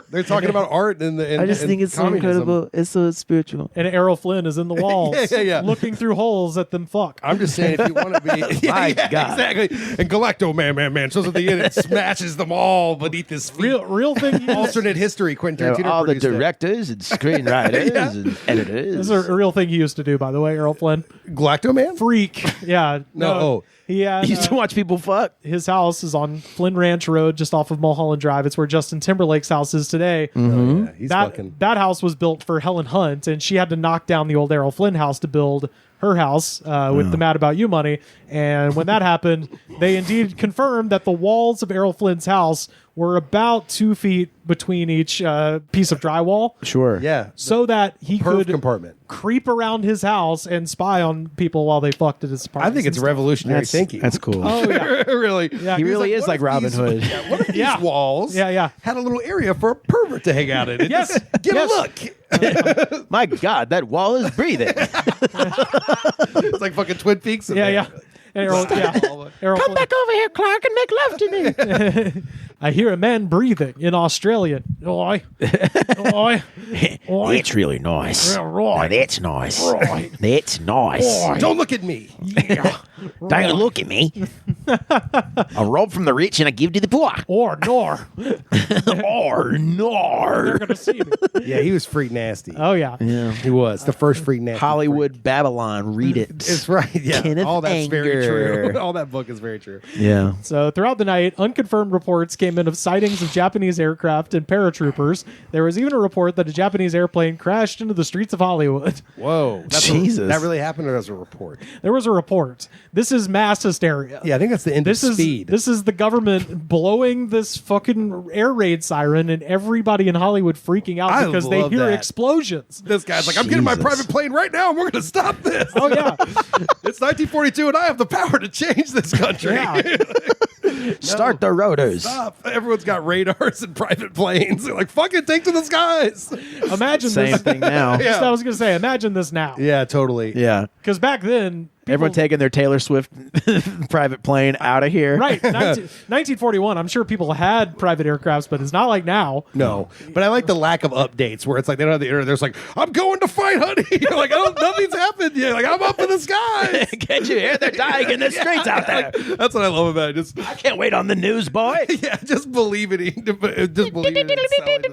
They're talking about art and I just think it's so incredible. It's so spiritual. And Errol Flynn is in the walls, looking through holes at them. Fuck. I'm just saying, if you want to be, My God, exactly. And Galacto-Man shows at the end, it smashes them all beneath his feet. Real thing. Alternate history. Quentin Tarantino all the produced it. directors and screenwriters and editors. This is a real thing he used to do, by the way, Errol Flynn. Galacto-Man? Freak. Yeah. No. He had, used to watch people fuck. His house is on Flynn Ranch Road, just off of Mulholland Drive. It's where Justin Timberlake's house is today. Oh, yeah. He's that house was built for Helen Hunt, and she had to knock down the old Errol Flynn house to build her house with the Mad About You money. And when that happened, they indeed confirmed that the walls of Errol Flynn's house were about 2 feet between each piece of drywall. Sure. Yeah. So that he could compartment. creep around his house and spy on people while they fucked at his apartment. I think it's revolutionary thinking. That's cool. Oh, yeah. Really. Yeah. He really is what like if Robin these- Hood. Yeah, what if these walls had a little area for a pervert to hang out in? And Yes. just get a look. My God, that wall is breathing. It's like fucking Twin Peaks. in there. Errol, Errol Come back over here, Clark, and make love to me. I hear a man breathing in Australian. Oi. Oi. Oi. That's really nice. Yeah, right. Now, that's nice. Right. That's nice. Don't look at me. Don't look at me. I rob from the rich and I give to the poor. Or nor. Or nor. They're going to see me. Yeah, he was freak nasty. Oh, yeah. He was the first freak nasty. Hollywood Babylon. Read it. It's right. Yeah. Kenneth All that's very Anger. true. All that book is very true. Yeah. So throughout the night, unconfirmed reports came in of sightings of Japanese aircraft and paratroopers. There was even a report that a Japanese airplane crashed into the streets of Hollywood. Whoa. Jesus. That really happened, or that was a report? There was a report. This is mass hysteria. Yeah, I think that's the end This of is Speed. this is the government blowing this fucking air raid siren and everybody in Hollywood freaking out I because they love hear that. explosions. This guy's like, I'm getting my Jesus. private plane right now, and we're going to stop this. Oh yeah, It's 1942, and I have the power to change this country. yeah. Start the rotors. Stop. Everyone's got radars and private planes. They're like, fucking take to the skies. Imagine Same this. thing now. Yeah. I was gonna say, imagine this now. Yeah, totally. Yeah. Because back then, Everyone taking their Taylor Swift private plane out of here. right, 1941. I'm sure people had private aircrafts, but it's not like now. No, but I like the lack of updates where it's like they don't have the internet. There's like, I'm going to fight, honey. You're like, nothing's happened yet. Like, I'm up in the skies. Can't you hear? They're dying in the streets out there. Like, that's what I love about it. Just I can't wait on the news, boy. yeah, just believe it. Just believe it. and sell it.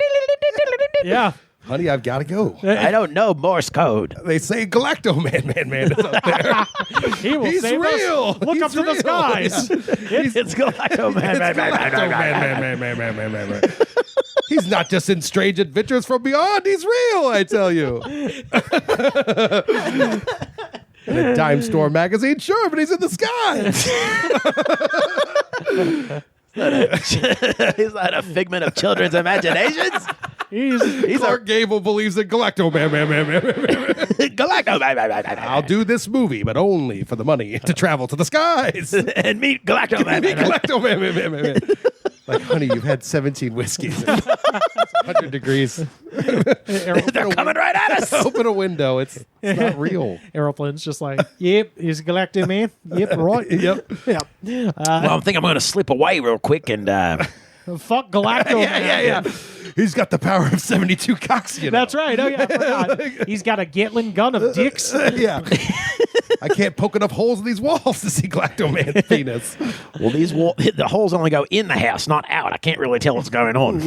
Yeah. Honey, I've got to go. I don't know Morse code. They say Galacto-Man is up there. He will He's save real. us. Look He's up to the real. skies. It's Galacto-Man. Man. He's not just in strange adventures from beyond. He's real, I tell you. In a dime store magazine, sure, but he's in the sky. Is that a figment of children's imaginations? He's Clark Gable believes in Galacto-Man. Galacto-Man. I'll do this movie, but only for the money to travel to the skies. And meet Galacto-Man. Meet Galacto-Man. Like, honey, you've had 17 whiskeys. It's 100 degrees. They're coming right at us. Open a window. It's not real. Aeroplan's just like, yep, he's Galacto-Man. Yep, right. Yep. Yep. Well, I think I'm going to slip away real quick and Fuck Galacto-Man. Yeah. He's got the power of 72 cocks, you know. That's right. Oh, yeah. I forgot. He's got a Gatling gun of dicks. Yeah. I can't poke enough holes in these walls to see Galacto-Man's penis. well, the holes only go in the house, not out. I can't really tell what's going on.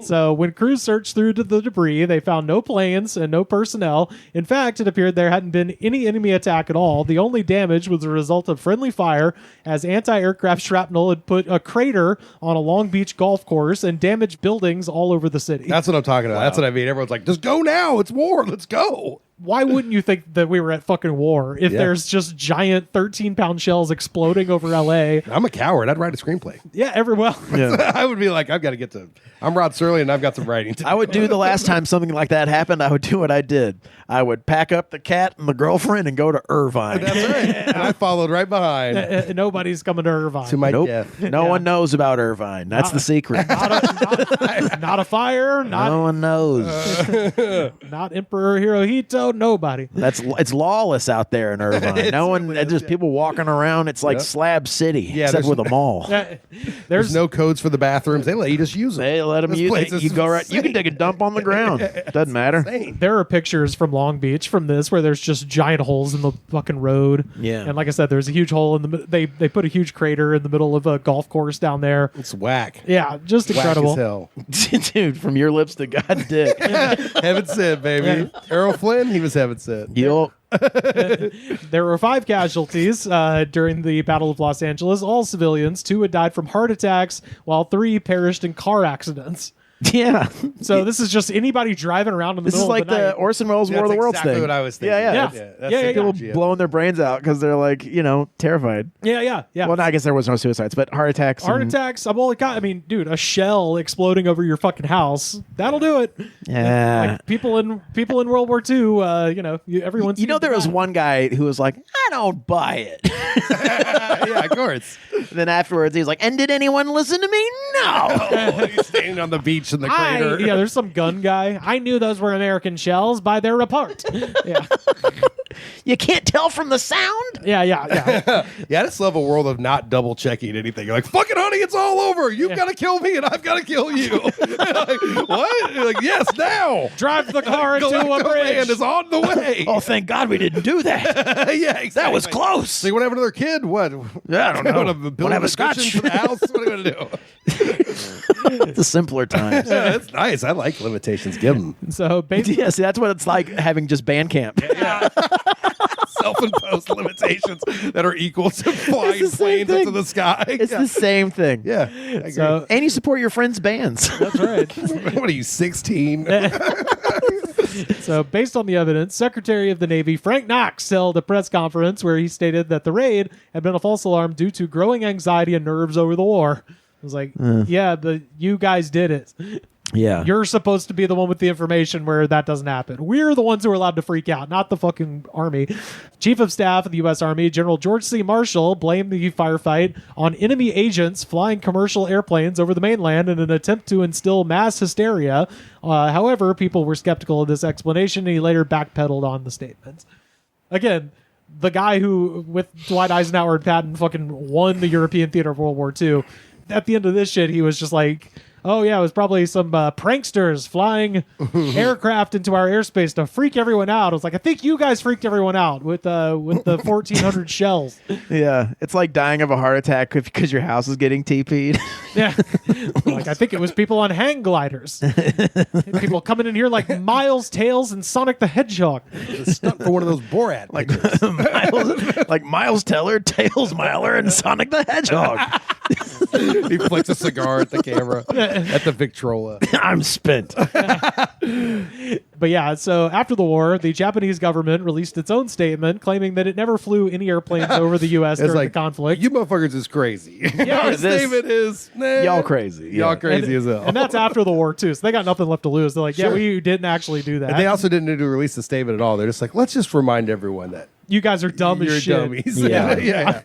So when crews searched through to the debris, they found no planes and no personnel. In fact, it appeared there hadn't been any enemy attack at all. The only damage was a result of friendly fire, as anti-aircraft shrapnel had put a crater on a Long Beach golf course and damaged buildings all over the city. That's what I'm talking about. Wow. That's what I mean. Everyone's like, just go now. It's war. Let's go. Why wouldn't you think that we were at fucking war if there's just giant 13-pound shells exploding over LA? I'm a coward. I'd write a screenplay. Yeah, yeah. I would be like, I've got to get to. I'm Rod Serling, and I've got some writing to do. I would do the last time something like that happened. I would do what I did. I would pack up the cat and the girlfriend and go to Irvine. That's right. And I followed right behind. Nobody's coming to Irvine. To my death. No one knows about Irvine. That's the secret. Not a fire. No one knows. Not Emperor Hirohito. about nobody. It's lawless out there in Irvine. No one, just people walking around. It's like Slab City, except with a mall. There's no codes for the bathrooms. They let you just use them. They let them use. You go right. You can take a dump on the ground. Doesn't matter. There are pictures from Long Beach from this where there's just giant holes in the fucking road. Yeah. And like I said, there's a huge hole in the. They put a huge crater in the middle of a golf course down there. It's whack. Yeah, just Whack incredible. as hell. Dude, from your lips to God's dick. Heaven sent, baby. Errol Flynn, he was heaven sent. Yup. There were 5 casualties during the Battle of Los Angeles, all civilians. 2 had died from heart attacks, while 3 perished in car accidents. Yeah. So this is just anybody driving around in the This is middle like of the night. the Orson Welles War of the Worlds exactly thing. what I was thinking. Yeah. People blowing their brains out because they're like, terrified. Yeah. Well, no, I guess there was no suicides, but heart attacks. Heart attacks. Dude, a shell exploding over your fucking house. That'll do it. Yeah. Like people in World War II, everyone's. There was one guy who was like, I don't buy it. Yeah, of course. Then afterwards, he's like, and did anyone listen to me? No. He's standing on the beach in the crater. There's some gun guy. I knew those were American shells by their report. Yeah. You can't tell from the sound? Yeah. Yeah, I just love a world of not double checking anything. You're like, fucking honey, it's all over. You've got to kill me and I've got to kill you. Like, what? You're like, yes, now. Drive the car into a bridge. Galacto-Man is on the way. Oh, thank God we didn't do that. Yeah, exactly. That was close. So you want to have another kid? What? Yeah, I don't know. Want to have a scotch for the house? What are you going to do? It's a simpler times. Yeah, that's nice. I like limitations. Give them. So basically, see, that's what it's like having just Bandcamp. Yeah. Self-imposed limitations that are equal to flying planes into the sky. It's the same thing. Yeah. I agree. So, and you support your friends' bands. That's right. What are you, 16? So, based on the evidence, Secretary of the Navy Frank Knox held a press conference where he stated that the raid had been a false alarm due to growing anxiety and nerves over the war. I was like, you guys did it. Yeah. You're supposed to be the one with the information where that doesn't happen. We're the ones who are allowed to freak out, not the fucking Army. Chief of Staff of the U.S. Army, General George C. Marshall, blamed the firefight on enemy agents flying commercial airplanes over the mainland in an attempt to instill mass hysteria. However, people were skeptical of this explanation, and he later backpedaled on the statement. Again, the guy who, with Dwight Eisenhower and Patton, fucking won the European theater of World War II. At the end of this shit, he was just like, oh, yeah, it was probably some pranksters flying aircraft into our airspace to freak everyone out. I was like, I think you guys freaked everyone out with the 1,400 shells. Yeah, it's like dying of a heart attack because your house is getting TP'd. Yeah. Like, I think it was people on hang gliders. People coming in here like Miles, Tails, and Sonic the Hedgehog. It's a stunt for one of those Borat like Miles Teller, Tails Miler, and Sonic the Hedgehog. He flicks a cigar at the camera at the Victrola. I'm spent. But yeah, so after the war, the Japanese government released its own statement claiming that it never flew any airplanes over the U.S. during the conflict. You motherfuckers is crazy. Yeah, Our statement is, y'all crazy. Y'all crazy as hell. And that's after the war, too. So they got nothing left to lose. They're like, yeah, we didn't actually do that. And they also didn't need to release the statement at all. They're just like, let's just remind everyone that you guys are dumb you're as shit. dummies. Yeah.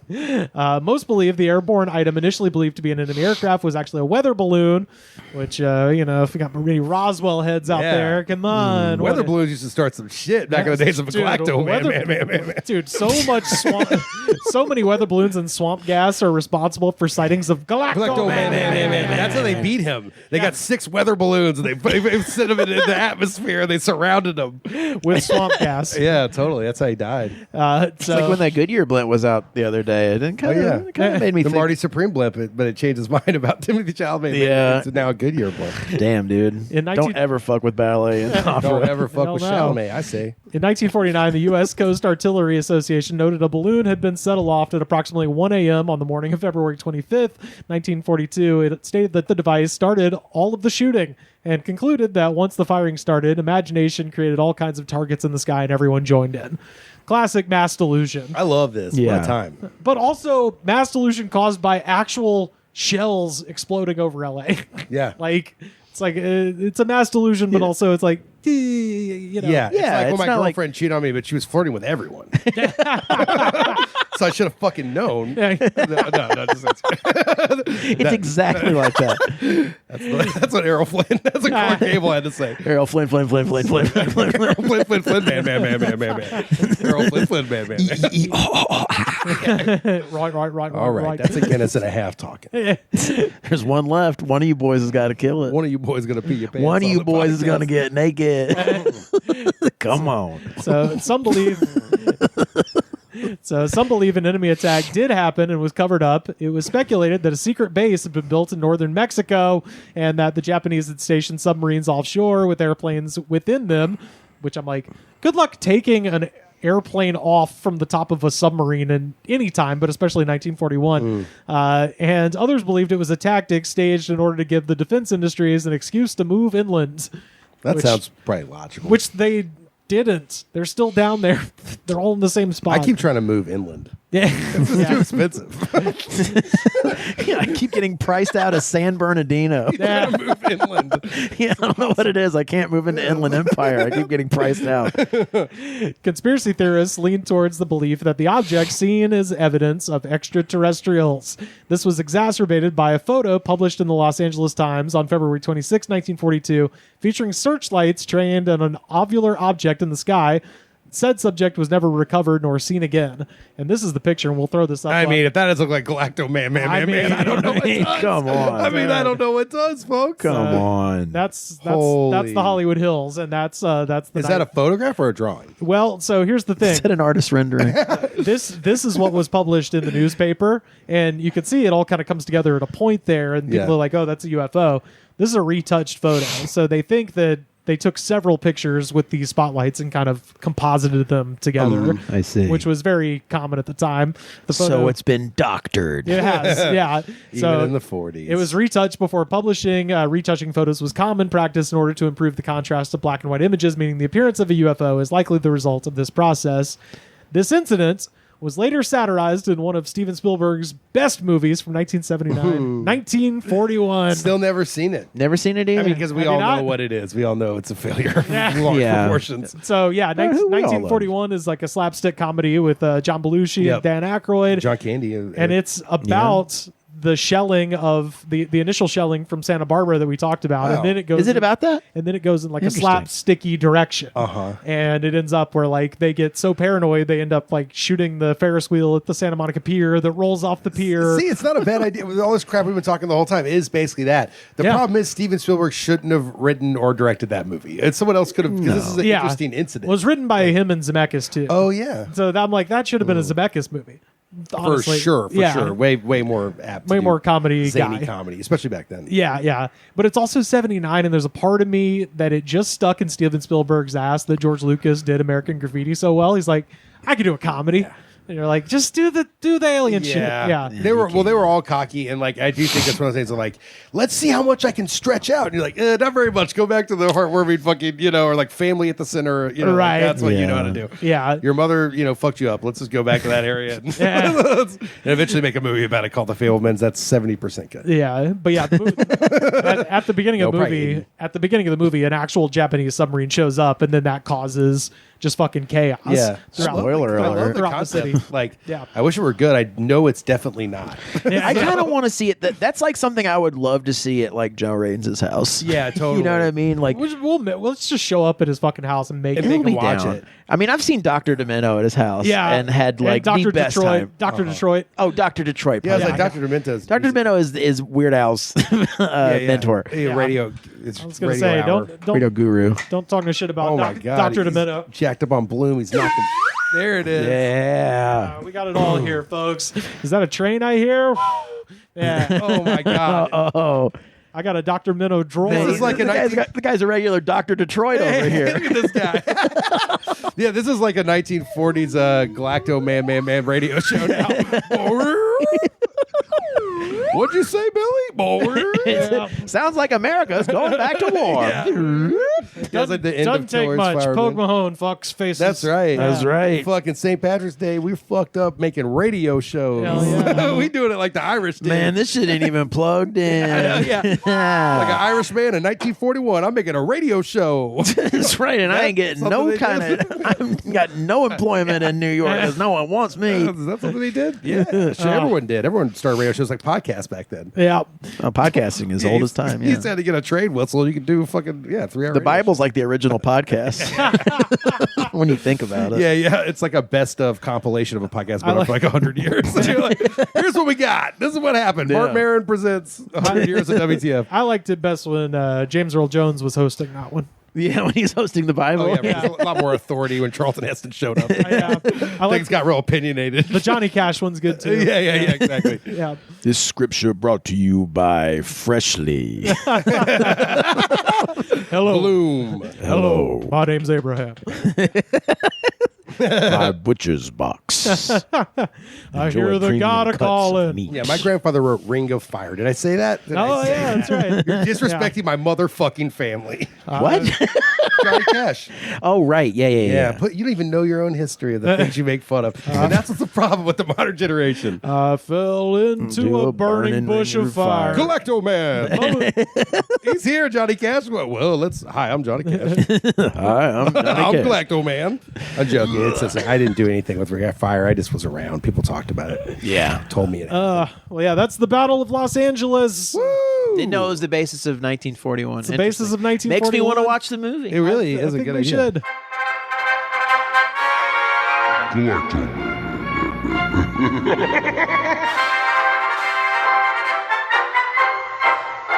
Most believe the airborne item initially believed to be an enemy aircraft was actually a weather balloon, which, if we got any Roswell heads out there, come on. Weather balloons used to start some shit back in the days of Galacto-Man. Man. Dude, so much swamp, so many weather balloons and swamp gas are responsible for sightings of Galacto-Man. That's how they beat him. They got 6 weather balloons and they sent them into the atmosphere and they surrounded him with swamp gas. Yeah, totally. That's how he died. It's like when that Goodyear blimp was out the other day. It kind of made me the think. Marty Supreme blimp, but it changed his mind about Timothy Chalamet. Yeah. It's now a Goodyear blimp. Damn, dude. Don't ever fuck with ballet and opera. Don't ever fuck with Chalamet, I say. In 1949, the U.S. Coast Artillery Association noted a balloon had been set aloft at approximately 1 a.m. on the morning of February 25th, 1942. It stated that the device started all of the shooting and concluded that once the firing started, imagination created all kinds of targets in the sky and everyone joined in. Classic mass delusion. I love this. What a time. But also mass delusion caused by actual shells exploding over LA. Yeah. It's like it's a mass delusion, but also it's like, Yeah, it's like when my girlfriend cheated on me, but she was flirting with everyone. So I should have fucking known. No, It's exactly like that. That's what Errol Flynn. That's what Clark Gable had to say. Errol Flynn, Flynn, man. Errol Flynn, man. Errol Flynn, man. Right. All right, that's a Guinness and a half talking. There's one left. One of you boys has got to kill it. One of you boys going to pee your pants. One of on you the boys is podcast. going to get naked. Come on. So some believe an enemy attack did happen and was covered up. It was speculated that a secret base had been built in northern Mexico and that the Japanese had stationed submarines offshore with airplanes within them, which I'm like, good luck taking an airplane off from the top of a submarine in any time, but especially 1941. And others believed it was a tactic staged in order to give the defense industries an excuse to move inland. That sounds probably logical. Which they didn't. They're still down there. They're all in the same spot. I keep trying to move inland. Yeah. This is too expensive. I keep getting priced out of San Bernardino. Yeah. Move inland. I don't know what it is. I can't move into Inland Empire. I keep getting priced out. Conspiracy theorists lean towards the belief that the object seen is evidence of extraterrestrials. This was exacerbated by a photo published in the Los Angeles Times on February 26, 1942, featuring searchlights trained on an ovular object in the sky. Said subject was never recovered nor seen again. And this is the picture, and we'll throw this up. I mean, if that doesn't look like Galacto-Man, I don't know what does. Come on. I mean, I don't know what does, folks. Come on. That's the Hollywood Hills, and that's the. Is that a photograph or a drawing? Well, so here's the thing. Is that an artist rendering? This is what was published in the newspaper, and you can see it all kind of comes together at a point there, and people are like, "Oh, that's a UFO." This is a retouched photo, so they think that they took several pictures with these spotlights and kind of composited them together. I see. Which was very common at the time. The So it's been doctored. It has, yeah. Even in the 40s. It was retouched before publishing. Retouching photos was common practice in order to improve the contrast of black and white images, meaning the appearance of a UFO is likely the result of this process. This incident was later satirized in one of Steven Spielberg's best movies from 1979, 1941. Still never seen it. Never seen it either. I mean, because we all know what it is. We all know it's a failure. Large proportions. So, yeah, 1941 is like a slapstick comedy with John Belushi and Dan Aykroyd. John Candy. And it's about the shelling of the initial shelling from Santa Barbara that we talked about. Wow. And then it goes. Is it about that? And then it goes in like a slapsticky direction. And it ends up where like they get so paranoid they end up like shooting the Ferris wheel at the Santa Monica Pier that rolls off the pier. See, it's not a bad idea. With all this crap we've been talking the whole time is basically that. The problem is Steven Spielberg shouldn't have written or directed that movie. And someone else could have, because this is an interesting incident. It was written by him and Zemeckis too. Oh, yeah. So I'm like, that should have been a Zemeckis movie. Honestly. For sure. Way more apt. Way more comedy zany guy. comedy, especially back then. Yeah. But it's also 79, and there's a part of me that it just stuck in Steven Spielberg's ass that George Lucas did American Graffiti so well. He's like, I could do a comedy. Yeah. And you're like, just do the alien shit. Yeah. They were all cocky, and like I do think that's one of the things of like, let's see how much I can stretch out. And you're like, not very much. Go back to the heartwarming fucking, or like family at the center, right. Like that's what you know how to do. Yeah. Your mother, fucked you up. Let's just go back to that area and, and eventually make a movie about it called The Fablemans. That's 70% good. Yeah. But yeah, at the beginning of the movie, an actual Japanese submarine shows up, and then that causes just fucking chaos. Yeah. Spoiler alert. Throughout the city. Like, yeah. I wish it were good. I know it's definitely not. I kind of want to see it. That's like something I would love to see at like Joe Raines' house. Yeah, totally. You know what I mean? Like, let's just show up at his fucking house and make him watch it. I mean, I've seen Dr. Demento at his house. Yeah. And had like Dr. the best Detroit, time. Dr. Detroit. Oh, Dr. Detroit. Yeah, it's like Dr. Demento's. Dr. Demento is Weird Al's mentor. Radio. I was going to say, don't radio guru. Don't talk no shit about Oh my God, Dr. he's Demento. Jacked up on Bloom. He's knocking. There it is. Yeah. We got it all here, folks. Is that a train I hear? Yeah. Oh my God. Oh. I got a Dr. Minnow drawer. This is like the guy's a regular Dr. Detroit over here. Look at this guy. Yeah, this is like a 1940s Galacto-Man radio show now. What'd you say, Billy? Sounds like America's going back to war. That's like the end Doesn't of take Toys much. Fireman. Pogue Mahone fucks faces. That's right. That's right. Fucking St. Patrick's Day, we fucked up making radio shows. Hell yeah. We doing it like the Irish did. Man, this shit ain't even plugged in. Yeah. Like an Irish man in 1941, I'm making a radio show. That's right, and I ain't getting no kind of. I've got no employment in New York because no one wants me. Is that something they did? Yeah, sure, everyone did. Everyone started radio shows like podcasts back then. Yeah. Podcasting is old as time. You Yeah. just had to get a trade whistle. You could do fucking 3 hours. The Bible's like the original podcast when you think about it. Yeah. It's like a best of compilation of a podcast been on for like 100 years. So you're like, here's what we got. This is what happened. Mark Maron presents 100 years of WTF. I liked it best when James Earl Jones was hosting that one. Yeah, when he's hosting the Bible. Oh, yeah, there's a lot more authority when Charlton Heston showed up. I Things got real opinionated. The Johnny Cash one's good too. Yeah, exactly. Yeah. This scripture brought to you by Freshly. Hello. Bloom. Hello. My name's Abraham. My butcher's box. I hear the God a calling. Yeah, my grandfather wrote Ring of Fire. Did I say that? Did I say that's right. You're disrespecting my motherfucking family. What? Johnny Cash. Oh, right. Yeah. But you don't even know your own history of the things you make fun of. And that's what's the problem with the modern generation. I fell into a burning bush of fire. Galacto-Man. He's here, Johnny Cash. Well, hi, I'm Johnny Cash. Hi, I'm Johnny I'm Cash. Galacto-Man. I'm joking. I didn't do anything with Ring of Fire. I just was around. People talked about it. Yeah. Told me it. Well, yeah, that's the Battle of Los Angeles. Didn't know it was the basis of 1941. It's the basis of 1941. Makes me want to watch the movie. It really is I a think good we idea. should.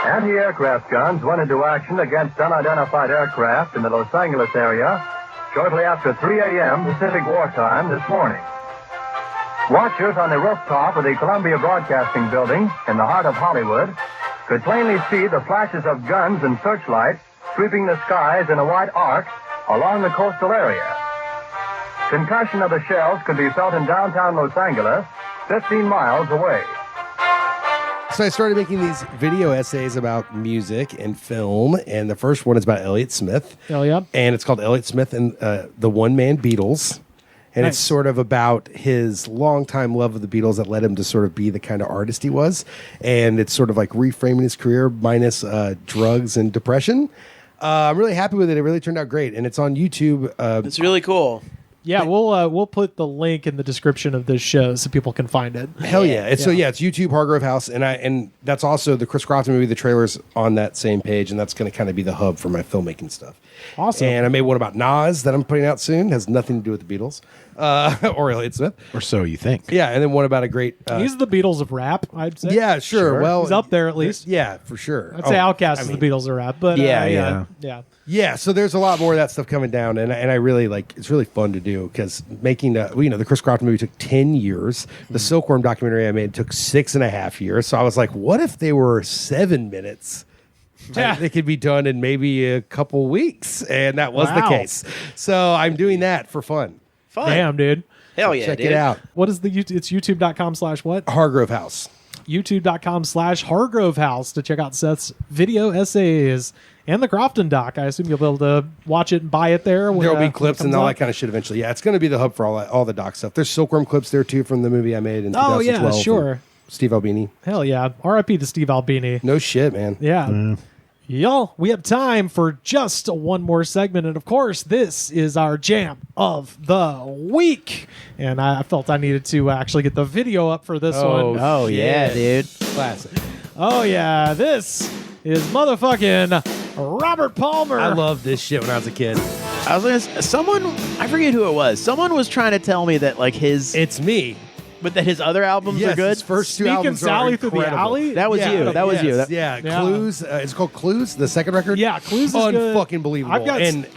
Anti-aircraft guns went into action against unidentified aircraft in the Los Angeles area shortly after 3 a.m. Pacific War Time this morning. Watchers on the rooftop of the Columbia Broadcasting Building in the heart of Hollywood could plainly see the flashes of guns and searchlights sweeping the skies in a wide arc along the coastal area. Concussion of the shells could be felt in downtown Los Angeles, 15 miles away. So I started making these video essays about music and film, and the first one is about Elliott Smith. Hell yeah. And it's called Elliott Smith and the One-Man Beatles. And Nice. it's sort of about his longtime love of the Beatles that led him to sort of be the kind of artist he was. And it's sort of like reframing his career minus drugs and depression. I'm really happy with it. It really turned out great. And it's on YouTube. It's really cool. Yeah, we'll put the link in the description of this show so people can find it. Hell yeah. It's YouTube Hargrove House, and that's also the Chris Crofton movie. The trailer's on that same page, and that's going to kind of be the hub for my filmmaking stuff. Awesome. And I made one about Nas that I'm putting out soon. Has nothing to do with the Beatles or Elliott Smith. Or so you think. Yeah, and then one about a great... He's the Beatles of rap, I'd say. yeah, sure. Well, he's up there at least. Yeah, for sure. I'd say Outkast is the Beatles of rap, but yeah. Yeah, so there's a lot more of that stuff coming down, and I really like. It's really fun to do because making the Chris Crofton movie took 10 years. The Silkworm documentary I made took 6.5 years. So I was like, what if they were 7 minutes? Yeah. They could be done in maybe a couple weeks, and that was the Wow. case. So I'm doing that for fun. Damn, dude. Hell yeah, Check dude. it out. What is the YouTube? It's youtube.com/what? Hargrove House. youtube.com/Hargrove House to check out Seth's video essays and the Crofton doc. I assume you'll be able to watch it and buy it there. When, There'll be when it clips and comes all out. that kind of shit eventually. Yeah, it's going to be the hub for all the doc stuff. There's Silkworm clips there too from the movie I made in 2012. Oh, yeah, sure. from Steve Albini. Hell yeah. R.I.P. to Steve Albini. No shit, man. Yeah. Y'all, we have time for just one more segment. And of course, this is our jam of the week. And I felt I needed to actually get the video up for this one. Oh, yeah, dude. Classic. Oh, yeah. This is motherfucking Robert Palmer. I loved this shit when I was a kid. I was gonna, I forget who it was. Someone was trying to tell me that like It's me. but that his other albums Yes, are good. his first two Sneak and albums Sally are Through the incredible. Alley? That was you. That was you. Yes, That- yeah. Yeah. Clues. It's called Clues, the second record. Yeah, Clues is good. Unfucking believable.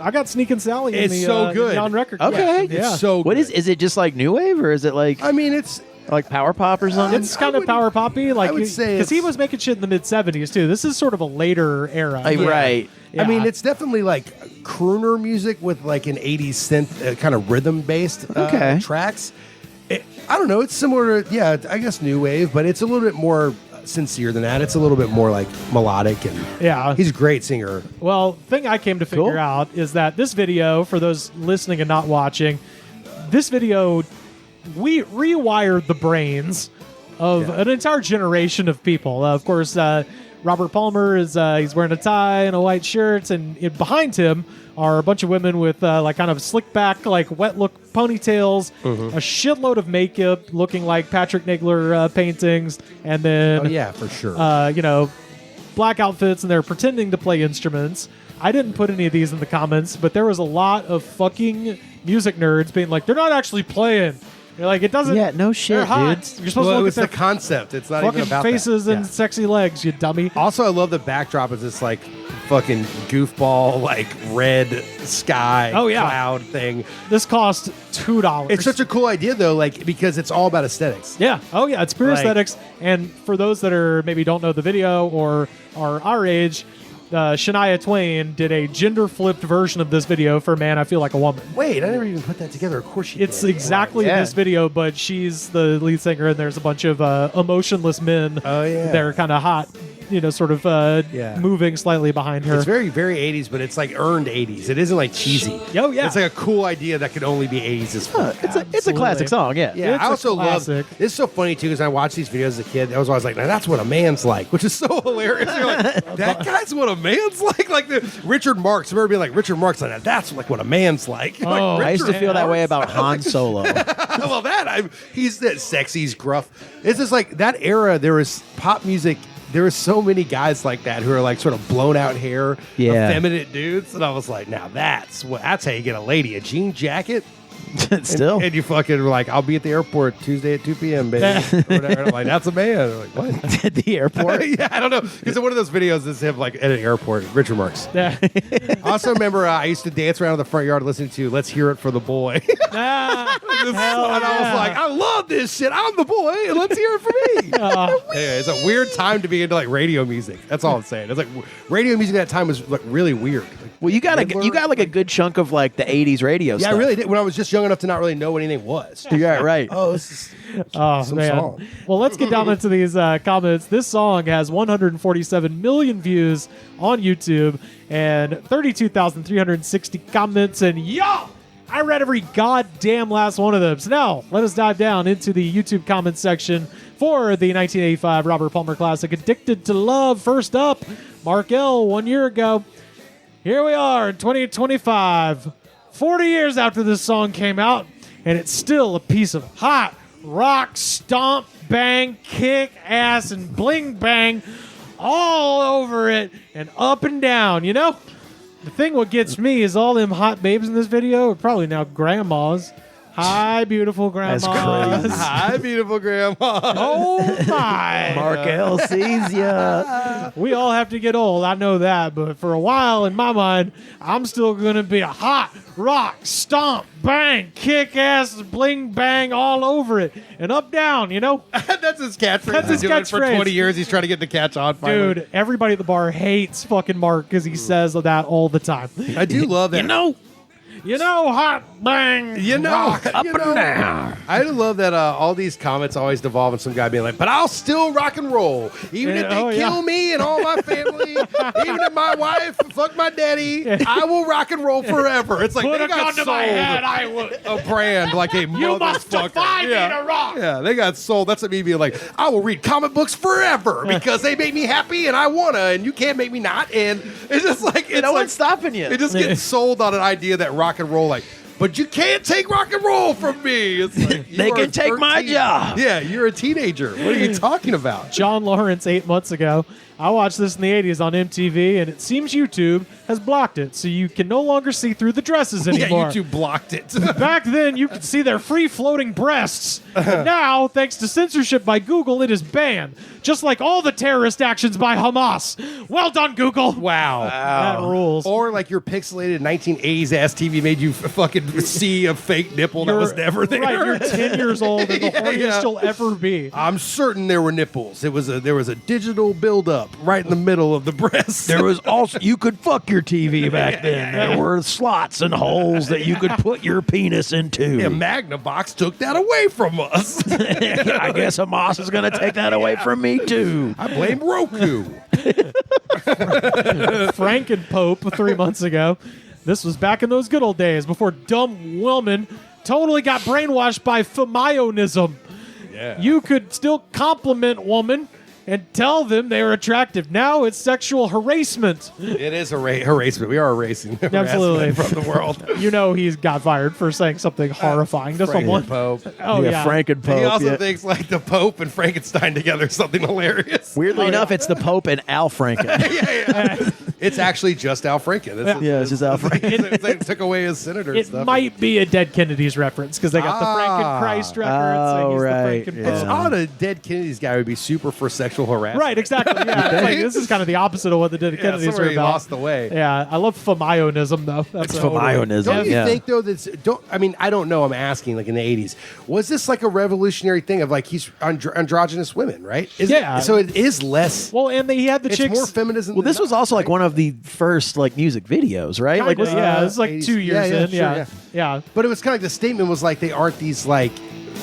I got Sneak and Sally in It's the, so good. on record. Okay. Yeah. It's so What good. is it just like new wave or is it like I mean, it's like power pop or something? It's kind of power poppy, like I would say because he it's- was making shit in the mid '70s too. This is sort of a later era, Right. Yeah. I mean, it's definitely like crooner music with like an 80s synth kind of rhythm based tracks. I don't know. It's similar to, I guess new wave, but it's a little bit more sincere than that. It's a little bit more like melodic, and Yeah. he's a great singer. Well, thing I came to figure out is that this video, for those listening and not watching, this video, we rewired the brains of an entire generation of people. Of course, Robert Palmer is he's wearing a tie and a white shirt, and behind him are a bunch of women with like kind of slick back, like wet look ponytails, a shitload of makeup, looking like Patrick Nagler paintings, and then for sure, you know, black outfits, and they're pretending to play instruments. I didn't put any of these in the comments, but there was a lot of fucking music nerds being like, they're not actually playing. You're like, it doesn't. Yeah, no shit, they're hot. dude. You're supposed to look it's at the their concept. It's not fucking even about faces that. and sexy legs, you dummy. Also, I love the backdrop of this like fucking goofball, like red sky cloud thing. This cost $2. It's such a cool idea though, like because it's all about aesthetics. Yeah. Oh yeah, it's pure Like- aesthetics. And for those that are maybe don't know the video or are our age, Shania Twain did a gender flipped version of this video for "Man, I Feel Like a Woman." Wait, I never even put that together. Of course she It's did. exactly Yeah. this video, but she's the lead singer, and there's a bunch of emotionless men. Oh yeah, They're kind of hot, you know, sort of moving slightly behind her. It's very, very 80s, but it's like earned 80s. It isn't like cheesy. Oh, yeah. It's like a cool idea that could only be 80s as fuck. It's a classic song, yeah. Yeah, It's I a also love. classic. It's so funny too because I watched these videos as a kid. I was always like, "Now that's what a man's like," which is so hilarious. You're like, "That guy's what a man's like." Like the Richard Marx. I remember being like, "Richard Marx, like that's like what a man's like." Oh, Like, I used to Richard feel that way Marx. about Han Solo. Well, he's that sexy, he's gruff. It's just like that era. There was pop music. There were so many guys like that who are like sort of blown out hair, effeminate dudes, and I was like, now that's how you get a lady, a jean jacket. Still. And you fucking were like, I'll be at the airport Tuesday at 2 p.m., baby. Or whatever. I'm like, that's a man. I'm like, what? At the airport? Yeah, I don't know. Because one of those videos is him like at an airport, Richard Marx. Yeah. I also remember I used to dance around in the front yard listening to Let's Hear It for the Boy. Ah, And I was like, I love this shit. I'm the boy, and let's hear it for me. Anyway, it's a weird time to be into like radio music. That's all I'm saying. It's like radio music at that time was like really weird. Like, Well, you got like a good chunk of like the 80s radio yeah, stuff. I really did when I was just young enough to not really know what anything was. Yeah, right. Oh, this is Oh, some man. song. Well, let's get down into these comments. This song has 147 million views on YouTube and 32,360 comments. And yo, I read every goddamn last one of them. So now let us dive down into the YouTube comments section for the 1985 Robert Palmer classic, Addicted to Love. First up, Mark L. 1 year ago. Here we are in 2025, 40 years after this song came out, and it's still a piece of hot rock, stomp, bang, kick, ass, and bling bang all over it and up and down. You know, the thing what gets me is all them hot babes in this video are probably now grandmas. Hi, beautiful grandmas. That's crazy. Hi, beautiful grandma. Oh, my. Mark L. sees ya. We all have to get old, I know that, but for a while, in my mind, I'm still going to be a hot rock, stomp, bang, kick ass, bling, bang all over it, and up, down, you know? That's his catchphrase. That's his He's doing it for catchphrase. 20 years. He's trying to get the catch on. Finally. Dude, everybody at the bar hates fucking Mark because he says that all the time. I do love that. You know, hot, bang, rock, up and down. I do love that all these comments always devolve in some guy being like, but I'll still rock and roll. Even if they kill me and all my family, even if my wife fuck my daddy, I will rock and roll forever. It's like Put they a got gun to sold my head, I would. a brand like a You must motherfucker. defy me to rock. Yeah, they got sold. That's what me being like, I will read comic books forever because they make me happy and I wanna, and you can't make me not. And it's just like, it's No like one's stopping you. it just gets sold on an idea that rock and roll, like, but you can't take rock and roll from me. It's like, They you are can take my 13. job. Yeah, you're a teenager. What are you talking about? John Lawrence 8 months ago. I watched this in the 80s on MTV, and it seems YouTube has blocked it, so you can no longer see through the dresses anymore. Yeah, YouTube blocked it. Back then, you could see their free-floating breasts. And now, thanks to censorship by Google, it is banned. Just like all the terrorist actions by Hamas. Well done, Google. Wow. That rules. Or like your pixelated 1980s ass TV made you fucking see a fake nipple that was never there. Right, you're 10 years old and the Yeah, horniest yeah. you'll ever be. I'm certain there were nipples. There was a digital buildup. up right in the middle of the breast. There was also, you could fuck your TV back then. There were slots and holes that you could put your penis into. Yeah, Magnavox took that away from us. I guess Hamas is going to take that away from me too. I blame Roku. Frank and Pope 3 months ago. This was back in those good old days before dumb women totally got brainwashed by femionism. Yeah. You could still compliment woman and tell them they are attractive. Now it's sexual harassment. It is harassment. We are erasing Absolutely from the world. You know he's got fired for saying something horrifying to Frank someone. and Pope. Oh yeah, Frank and Pope. He also thinks like the Pope and Frankenstein together is something hilarious. Weirdly enough, it's the Pope and Al Franken. It's actually just Al Franken. It's just Al Franken. They took away his senator It stuff. might be a Dead Kennedys reference because they got the Franken-Christ record. Oh, right. The Franken It's odd a Dead Kennedys guy would be super for sexual harassment. Right, exactly. Yeah, it's like, this is kind of the opposite of what the Dead Kennedys are somebody about. lost the way. Yeah, I love femionism though. That's femionism. Don't you think though that? I mean, I don't know. I'm asking. Like in the '80s, was this like a revolutionary thing of like he's androgynous women, right? So it is less. Well, and he had the it's chicks. more feminism. Well, this was also like one of the first like music videos, right? Kinda, Like, yeah, it was like 2 years in. sure, Yeah. But it was kind of like the statement was like they aren't these like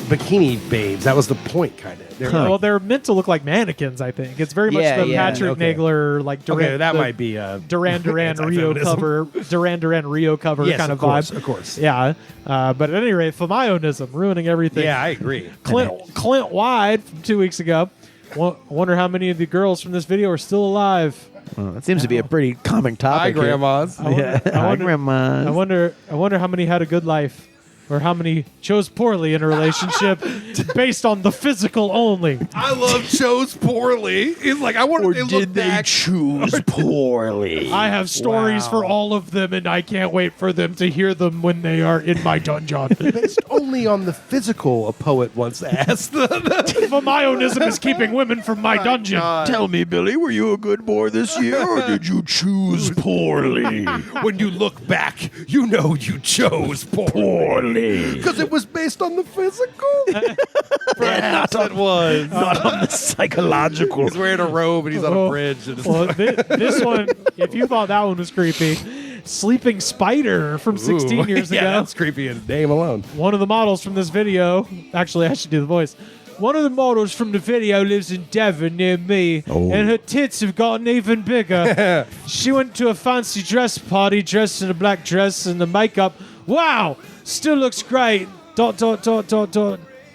bikini babes. That was the point, kind of. Well, they're meant to look like mannequins. I think it's very much the Patrick Nagler like Duran. that the might be Duran Rio cover. Duran Rio cover Yes, kind of of course, vibe. of course. Yeah. But at any rate, femionism ruining everything. Yeah, I agree. Clint Wide from 2 weeks ago. Wonder how many of the girls from this video are still alive. Well, that seems to be a pretty common Hi, topic. here. grandmas. Hi, grandmas. I wonder how many had a good life, or how many chose poorly in a relationship based on the physical only. I love chose poorly. He's like, I wonder if they look back. choose poorly? I have stories for all of them, and I can't wait for them to hear them when they are in my dungeon. Based only on the physical, a poet once asked. Femionism is keeping women from my dungeon. Tell me, Billy, were you a good boy this year, or did you choose poorly? When you look back, you know you chose poorly. Because it was based on the physical. Perhaps it was. Not on the psychological. He's wearing a robe and he's on a bridge. And Well, this one, if you thought that one was creepy, Sleeping Spider from 16 years ago. Yeah, that's creepy in name alone. One of the models from this video, actually, I should do the voice. One of the models from the video lives in Devon near me, and her tits have gotten even bigger. She went to a fancy dress party dressed in a black dress and the makeup. Wow, still looks great. ...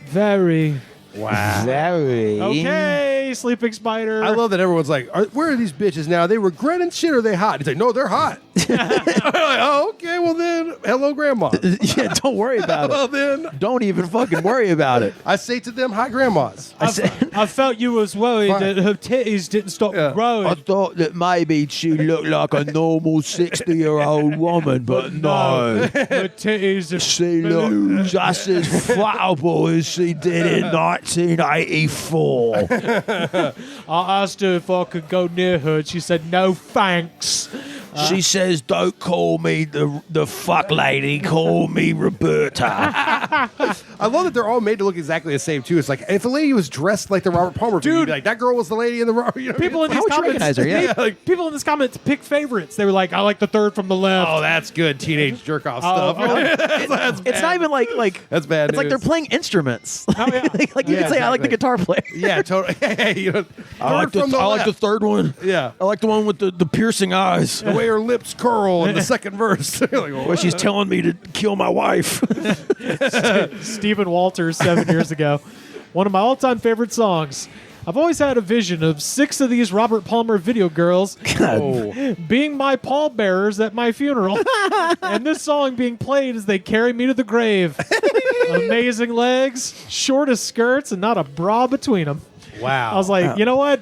Very. Wow. Very. Okay, Sleeping Spider. I love that everyone's like, where are these bitches now? They regretting shit or are they hot? He's like, no, they're hot. I'm like, oh, okay, well then, hello, grandma. Yeah, don't worry about well it. then, Don't even fucking worry about it. I say to them, hi, grandmas. I felt you was worried that her titties didn't stop growing. I thought that maybe she looked like a normal 60-year-old woman, but no. Her titties have She looked just as flattable as she did in 1984. I asked her if I could go near her, and she said, no thanks. She says, don't call me the fuck lady, call me Roberta. I love that they're all made to look exactly the same, too. It's like, if a lady was dressed like the Robert Palmer, dude, you'd be like, that girl was the lady in the Robert. You know, People in these How would you comments, recognize her? Yeah. people in this comments pick favorites. They were like, I like the third from the left. oh, that's good teenage jerk off stuff. That's It's not even like That's bad It's like they're news. playing instruments. Oh, yeah. like you Yeah, can say, I like the exactly. guitar player. Yeah, totally. Hey, you know, I like third from I like the left. third one. Yeah. I like the one with the piercing eyes. The way her lips curl in the second verse. You're like, well, Where she's telling me to kill my wife. Stephen Walters 7 years ago. One of my all-time favorite songs. I've always had a vision of 6 of these Robert Palmer video girls being my pallbearers at my funeral, and this song being played as they carry me to the grave. Amazing legs, shortest skirts, and not a bra between them. wow. I was like, you know what?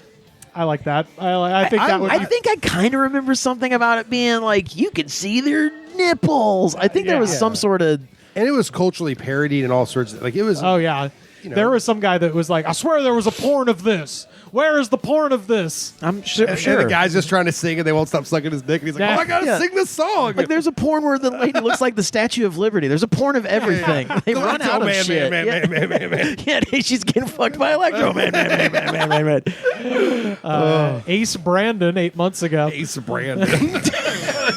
I like that. I think that would I be think I kind of remember something about it being like you could see their nipples. I think there was some sort of. and it was culturally parodied and all sorts of, like, it was. Oh yeah. there was some guy that was like, I swear there was a porn of this. Where is the porn of this? I'm sure. And the guy's just trying to sing, and they won't stop sucking his dick. And he's like, "Oh, I gotta sing this song." Like, there's a porn where the lady looks like the Statue of Liberty. There's a porn of everything. They run out of shit. Man. Yeah, she's getting fucked by Electro-Man. Ace Brandon 8 months ago. Ace Brandon.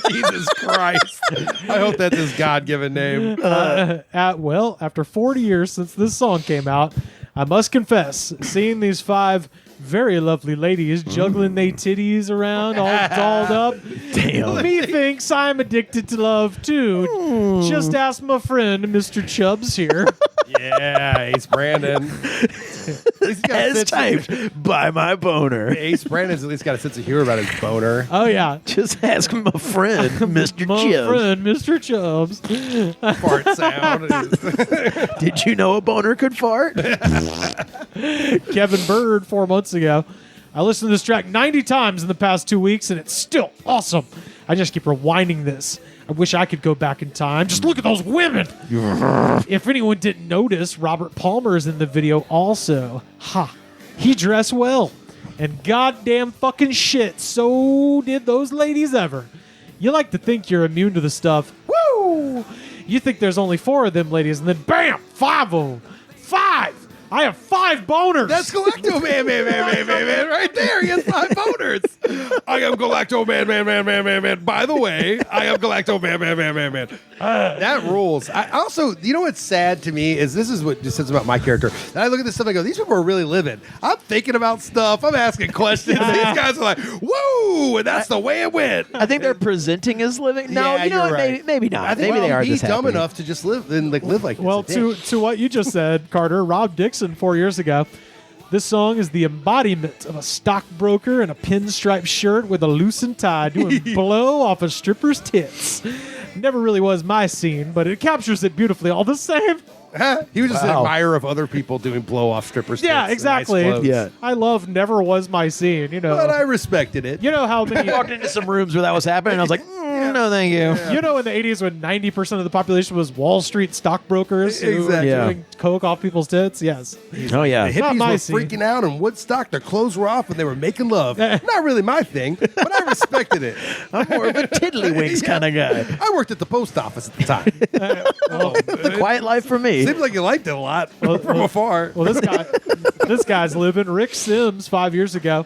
Jesus Christ! I hope that's his God-given name. After 40 years since this song came out, I must confess, seeing these 5 very lovely ladies juggling their titties around, all dolled up. Damn. Methinks I'm addicted to love too. Just ask my friend, Mr. Chubbs here. Yeah, Ace Brandon. As typed by my boner. Ace Brandon's at least got a sense of humor about his boner. Oh yeah, just ask my friend, Mr. my Chubbs. friend, Mr. Chubbs. Fart sound. Did you know a boner could fart? Kevin Bird 4 months ago. I listened to this track 90 times in the past 2 weeks, and it's still awesome. I just keep rewinding this. I wish I could go back in time. Just look at those women. If anyone didn't notice, Robert Palmer is in the video also. Ha. He dressed well. And goddamn fucking shit, so did those ladies ever. You like to think you're immune to the stuff. Woo! You think there's only 4 of them ladies, and then bam, 5 of them. 5! I have 5 boners. That's Galacto-Man, man, right there. He has 5 boners. I am Galacto-Man, man. By the way, I am Galacto-Man, man. That rules. I also, you know what's sad to me is this is what just says about my character. And I look at this stuff and I go, these people are really living. I'm thinking about stuff. I'm asking questions. These guys are like, woo, and that's the way it went. I think they're presenting as living. No, you know what? Right. Maybe not. I think, maybe they are he's just dumb happy. enough to just live and live like this. Well, to what you just said, Carter, Rob Dixon 4 years ago, this song is the embodiment of a stockbroker in a pinstripe shirt with a loosened tie doing blow off a stripper's tits. Never really was my scene, but it captures it beautifully all the same. He was just an admirer of other people doing blow-off strippers. Yeah, exactly. Nice I love never was my scene, you know. But I respected it. You know how many... I walked into some rooms where that was happening, and I was like, no, thank you. You know, in the 80s when 90% of the population was Wall Street stockbrokers who were doing coke off people's tits? Yes. Oh, yeah. The hippies were freaking out in Woodstock. Their clothes were off and they were making love. Not really my thing, but I respected it. I'm more of a tiddlywinks kind of guy. I worked at the post office at the time. Quiet life for me. Seems like you liked it a lot from afar. Well, this guy's living. Rick Sims 5 years ago.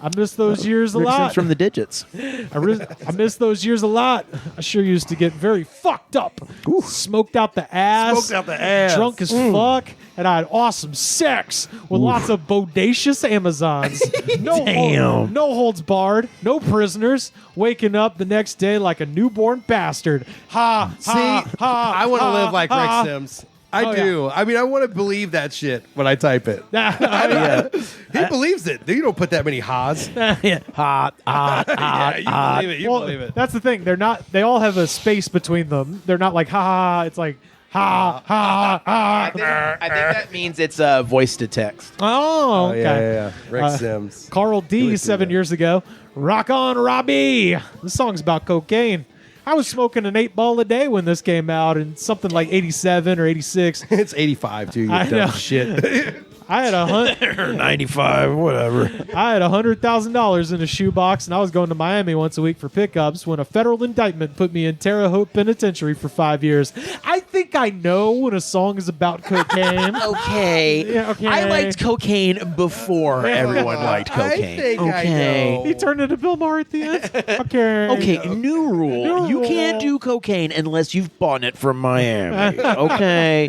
I miss those years a Rick lot. Sims from the Digits. I miss those years a lot. I sure used to get very fucked up. Smoked out the ass. Drunk as fuck. And I had awesome sex with lots of bodacious Amazons. No holds barred. No prisoners. Waking up the next day like a newborn bastard. I want to live like Rick Sims. I do. Yeah. I mean, I want to believe that shit when I type it. He believes it. You don't put that many ha's. Hot. You believe it. That's the thing. They're not. They all have a space between them. They're not like ha. It's like ha. I think that means it's voice to text. Oh, okay. Yeah. Rick Sims. Carl D. 7 years ago. Rock on, Robbie. This song's about cocaine. I was smoking an 8-ball a day when this came out, in something like 87 or 86. It's 85 too. You I know. dumb shit. I had 95, whatever. I had $100,000 in a shoebox, and I was going to Miami once a week for pickups when a federal indictment put me in Terre Haute Penitentiary for 5 years. I think I know when a song is about cocaine. Okay. Yeah, okay. I liked cocaine before everyone liked cocaine. I think I know. He turned into Bill Maher at the end. Okay. Okay, new rule. You can't do cocaine unless you've bought it from Miami. Okay.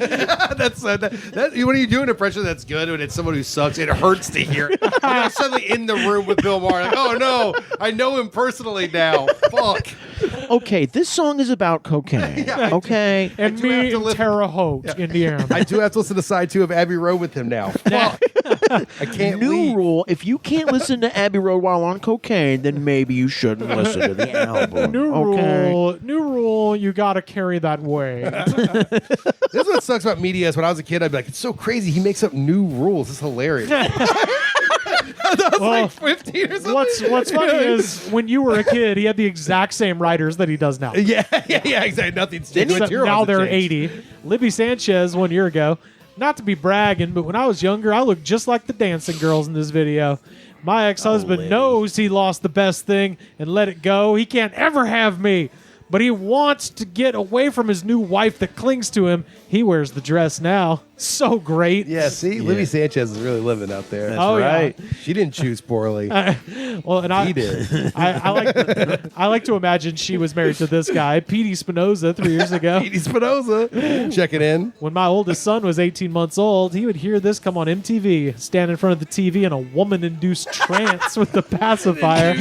That's when you do an impression that's good when it's someone who sucks, it hurts to hear it. You're suddenly in the room with Bill Maher, like, oh no, I know him personally now. Fuck. Okay, this song is about cocaine. Okay. And me in Terre Haute, Indiana. I do have to listen to side 2 of Abbey Road with him now. Fuck. I can't New rule, if you can't listen to Abbey Road while on cocaine, then maybe you shouldn't listen to the album. New rule, you gotta carry that way. This is what sucks about media is when I was a kid, I'd be like, it's so crazy. He makes up new rules. It's hilarious. I was like 15 or something. What's funny is when you were a kid, he had the exact same writers that he does now. Yeah, exactly. Nothing's changed. Except now they're 80. Libby Sanchez 1 year ago. not to be bragging, but when I was younger, I looked just like the dancing girls in this video. My ex-husband knows he lost the best thing and let it go. He can't ever have me. But he wants to get away from his new wife that clings to him. He wears the dress now. So great. Yeah, see? Libby Sanchez is really living out there. That's right. Yeah. She didn't choose poorly. He did. I like to imagine she was married to this guy, Petey Spinoza, 3 years ago. Petey Spinoza. Checking in. When my oldest son was 18 months old, he would hear this come on MTV, stand in front of the TV in a woman-induced trance with the pacifier.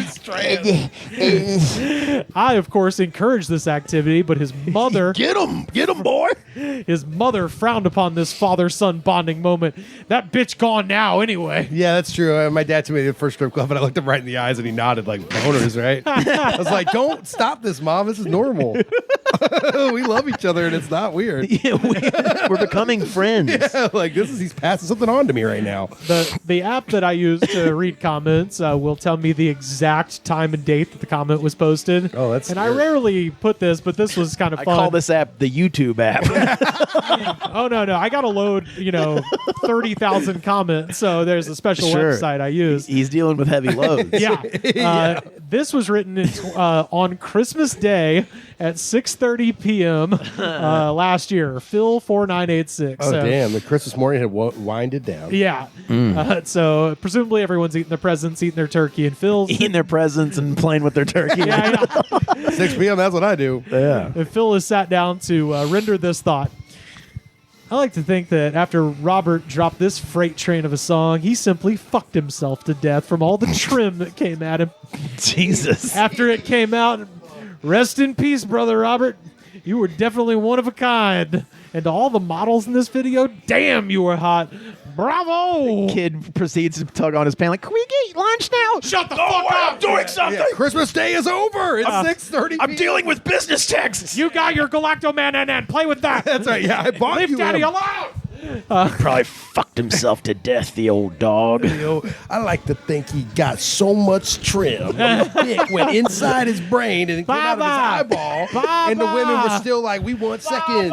I, of course, encouraged this activity, but his mother... Get him, boy! His mother frowned upon this father-son bonding moment. That bitch gone now, anyway. Yeah, that's true. My dad took me to the first strip club, and I looked him right in the eyes, and he nodded like boners, right? I was like, don't stop this, Mom. This is normal. We love each other, and it's not weird. Yeah, we're becoming friends. Yeah, like he's passing something on to me right now. The app that I use to read comments will tell me the exact time and date that the comment was posted. Oh, that's and I rarely put this, but this was kind of fun. I call this app the YouTube app. Oh, no. I got to load, 30,000 comments, so there's a special website I use. He's dealing with heavy loads. Yeah. This was written on Christmas Day at 6:30 p.m. Last year. Phil 4986. Oh, damn. The Christmas morning had winded down. Yeah. So presumably everyone's eating their presents, eating their turkey, and Phil's eating their presents and playing with their turkey. Yeah. 6 p.m. That's what I do. Yeah. And Phil has sat down to render this thought. I like to think that after Robert dropped this freight train of a song, he simply fucked himself to death from all the trim that came at him. Jesus. After it came out, rest in peace, brother Robert. You were definitely one of a kind. And to all the models in this video, damn, you were hot. Bravo! The kid proceeds to tug on his pants like, can we get lunch now? Shut the fuck up! I'm doing something! Yeah, Christmas Day is over! It's 6:30. I'm dealing with business texts! You got your Galactomannan. Play with that! That's right, yeah, I bought Leave you Daddy him. alone! He probably fucked himself to death, the old dog. I like to think he got so much trim. It went inside his brain and it came out of his eyeball. And the women were still like, we want seconds.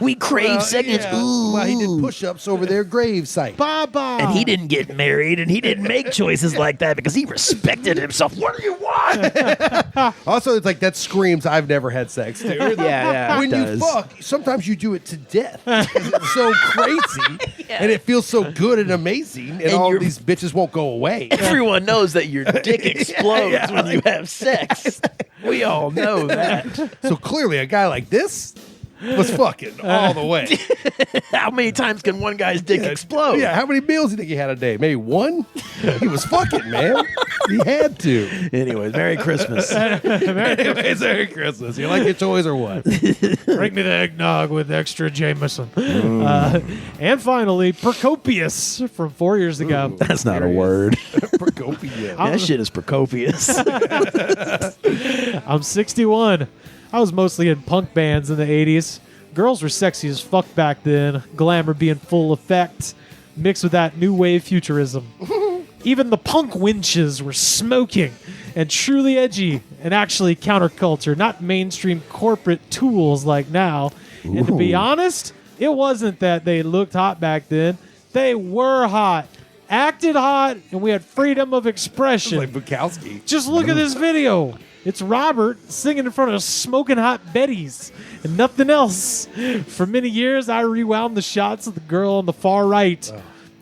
we crave seconds. Yeah. Ooh. Well, he did push-ups over their grave site. Baba. And he didn't get married, and he didn't make choices like that because he respected himself. What do you want? Also, it's like that screams, I've never had sex, dude. Yeah, When it you does. fuck, sometimes you do it to death. It's so crazy, and it feels so good and amazing, and all these bitches won't go away. Everyone knows that your dick explodes when you have sex. We all know that. So clearly, a guy like this was fucking all the way. How many times can one guy's dick explode? Yeah, how many meals do you think he had a day? Maybe one? He was fucking, man. He had to. Anyways, Merry Christmas. Anyways, Merry Christmas. You like your toys or what? Bring me the eggnog with extra Jameson. And finally, Procopius from 4 years ago. That's not a word. Procopius. That shit is Procopius. I'm 61. I was mostly in punk bands in the 80s. Girls were sexy as fuck back then, glamour being full effect, mixed with that new wave futurism. Even the punk winches were smoking and truly edgy and actually counterculture, not mainstream corporate tools like now. Ooh. And to be honest, it wasn't that they looked hot back then. They were hot, acted hot, and we had freedom of expression. Like Bukowski. Just look at this video. It's Robert singing in front of smoking hot Bettys and nothing else. For many years, I rewound the shots of the girl on the far right.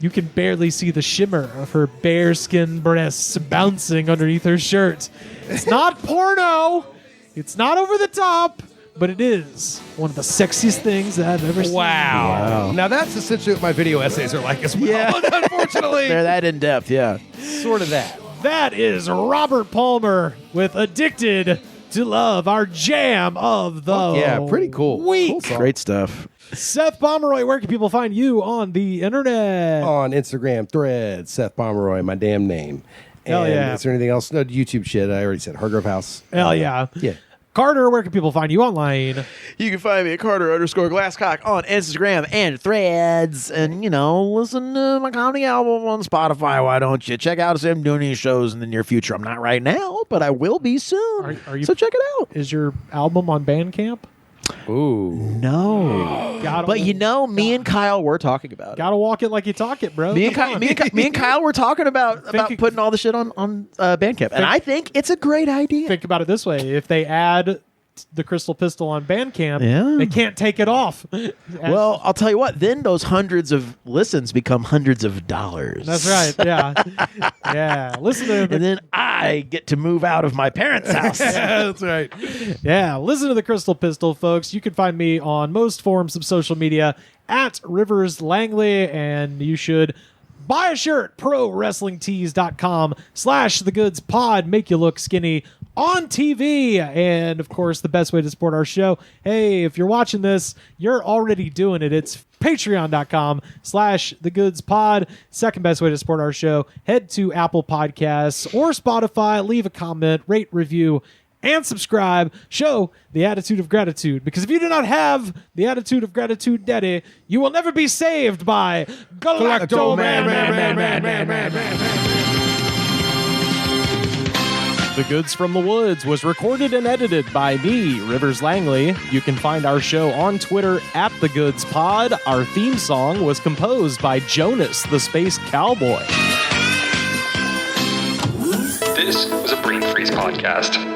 You can barely see the shimmer of her bare-skin breasts bouncing underneath her shirt. It's not porno. It's not over the top. But it is one of the sexiest things that I've ever seen. Wow. Now, that's essentially what my video essays are like as well. Yeah. Unfortunately. They're that in-depth, yeah. Sort of that. That is Robert Palmer with Addicted to Love, our jam of the pretty cool. week. Cool Great stuff. Seth Pomeroy, where can people find you on the internet? On Instagram, Threads, Seth Pomeroy, my damn name. Hell and yeah. Is there anything else? No, YouTube shit. I already said Hargrove House. Hell yeah. Yeah. Carter, where can people find you online? You can find me at Carter_Glasscock on Instagram and Threads. And, listen to my comedy album on Spotify. Why don't you? Check out if I'm doing any shows in the near future. I'm not right now, but I will be soon. Are you, so check it out. Is your album on Bandcamp? Ooh. No. But you know, me and Kyle were talking about it. Gotta walk it like you talk it, bro. Me and Kyle were talking about putting all the shit on Bandcamp. And I think it's a great idea. Think about it this way. If they add the Crystal Pistol on Bandcamp, they can't take it off. Well, I'll tell you what, then those hundreds of listens become hundreds of dollars. That's right. Yeah. Yeah. Listen to and then I get to move out of my parents' house. Yeah, that's right. Yeah. Listen to the Crystal Pistol, folks. You can find me on most forms of social media at Rivers Langley, and you should buy a shirt, prowrestlingtees.com/thegoodspod. Make you look skinny on TV. And of course, the best way to support our show, hey, if you're watching this, you're already doing it. It's patreon.com/thegoodspod. Second best way to support our show, head to Apple Podcasts or Spotify, leave a comment, rate, review, and subscribe. Show the attitude of gratitude, because if you do not have the attitude of gratitude, Daddy, you will never be saved by Galacto-Man. The Goods from the Woods was recorded and edited by me, Rivers Langley. You can find our show on Twitter at The Goods Pod. Our theme song was composed by Jonas, the Space Cowboy. This was a Brain Freeze podcast.